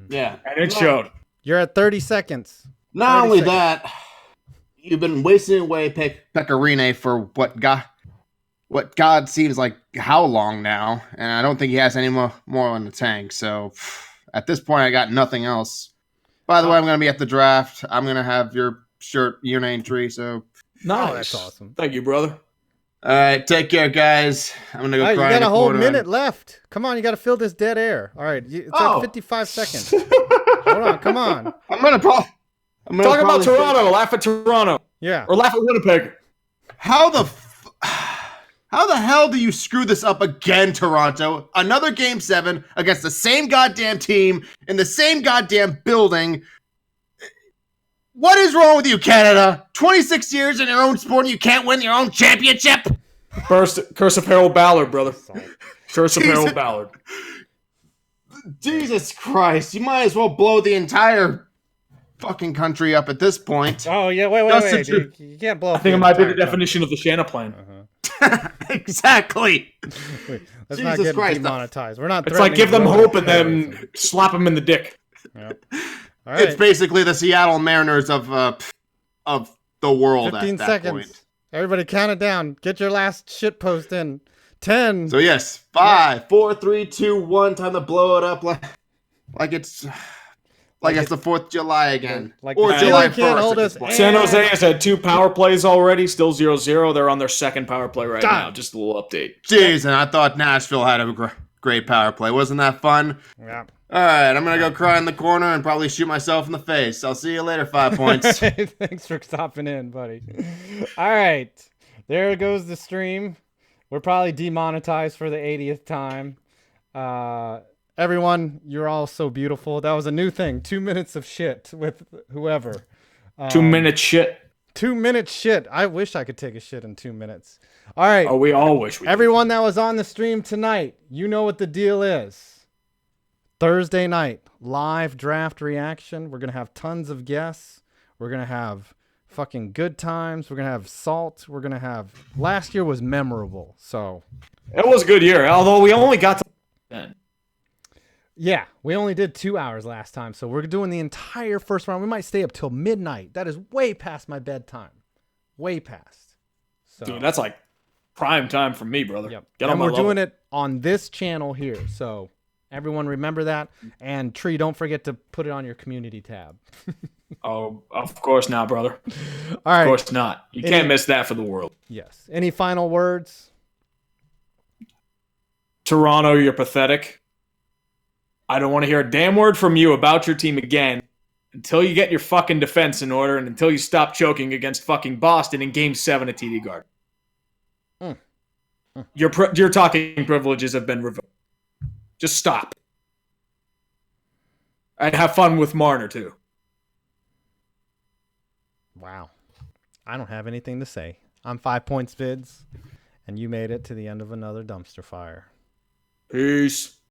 Yeah, and it showed. You're at 30 seconds. Not only that, you've been wasting away Pecorine for what God seems like how long now, and I don't think he has any more in the tank. So at this point, I got nothing else. By the way, I'm going to be at the draft. I'm going to have your shirt, UrinatingTree. So nice. Oh, that's awesome. Thank you, brother. All right, take care, guys. I'm going to go cry. You got a whole minute left. Come on, you got to fill this dead air. All right, it's at 55 seconds. Hold on, come on. I'm going to talk about Toronto. Laugh at Toronto. Yeah. Or laugh at Winnipeg. How the hell do you screw this up again, Toronto? Another Game 7 against the same goddamn team in the same goddamn building. What is wrong with you, Canada? 26 years in your own sport and you can't win your own championship? Curse of Harold Ballard, brother. Curse of Harold Ballard. Jesus Christ. You might as well blow the entire fucking country up at this point. Oh, yeah, wait. Dude, you can't blow up. I think it might be the definition of the Shanna plan. Exactly. Wait, let's not get demonetized. We're not. It's like give them hope and then slap them in the dick. Yep. All right. It's basically the Seattle Mariners of the world. 15 at that seconds. Point. Everybody, count it down. Get your last shit post in. 10. So yes, 5, 4, 3, 2, 1. Time to blow it up like it's the 4th of July again. Or July 1st. San Jose has had 2 power plays already, still 0-0. They're on their second power play right now. Just a little update. Jeez, and I thought Nashville had a great power play. Wasn't that fun? Yeah. All right, I'm going to go cry in the corner and probably shoot myself in the face. I'll see you later, 5 points. Thanks for stopping in, buddy. All right. There goes the stream. We're probably demonetized for the 80th time. Everyone, you're all so beautiful. That was a new thing. 2 minutes of shit with whoever. 2 minute shit. 2 minute shit. I wish I could take a shit in 2 minutes. All right. Oh, we all wish we could. Everyone that was on the stream tonight, you know what the deal is. Thursday night, live draft reaction. We're going to have tons of guests. We're going to have fucking good times. We're going to have salt. We're going to have... Last year was memorable, so... It was a good year, although we only got to 10. Yeah, we only did 2 hours last time, so we're doing the entire first round. We might stay up till midnight. That is way past my bedtime. Way past. So, dude, that's like prime time for me, brother. Yep. Get on my we're level. doing it on this channel here, so everyone remember that. And Tree, don't forget to put it on your community tab. Oh, of course not, brother. All right. Of course not. You can't miss that for the world. Yes. Any final words? Toronto, you're pathetic. I don't want to hear a damn word from you about your team again until you get your fucking defense in order and until you stop choking against fucking Boston in Game 7 at TD Garden. Your talking privileges have been revoked. Just stop. And have fun with Marner, too. Wow. I don't have anything to say. I'm 5 Points Vids, and you made it to the end of another dumpster fire. Peace.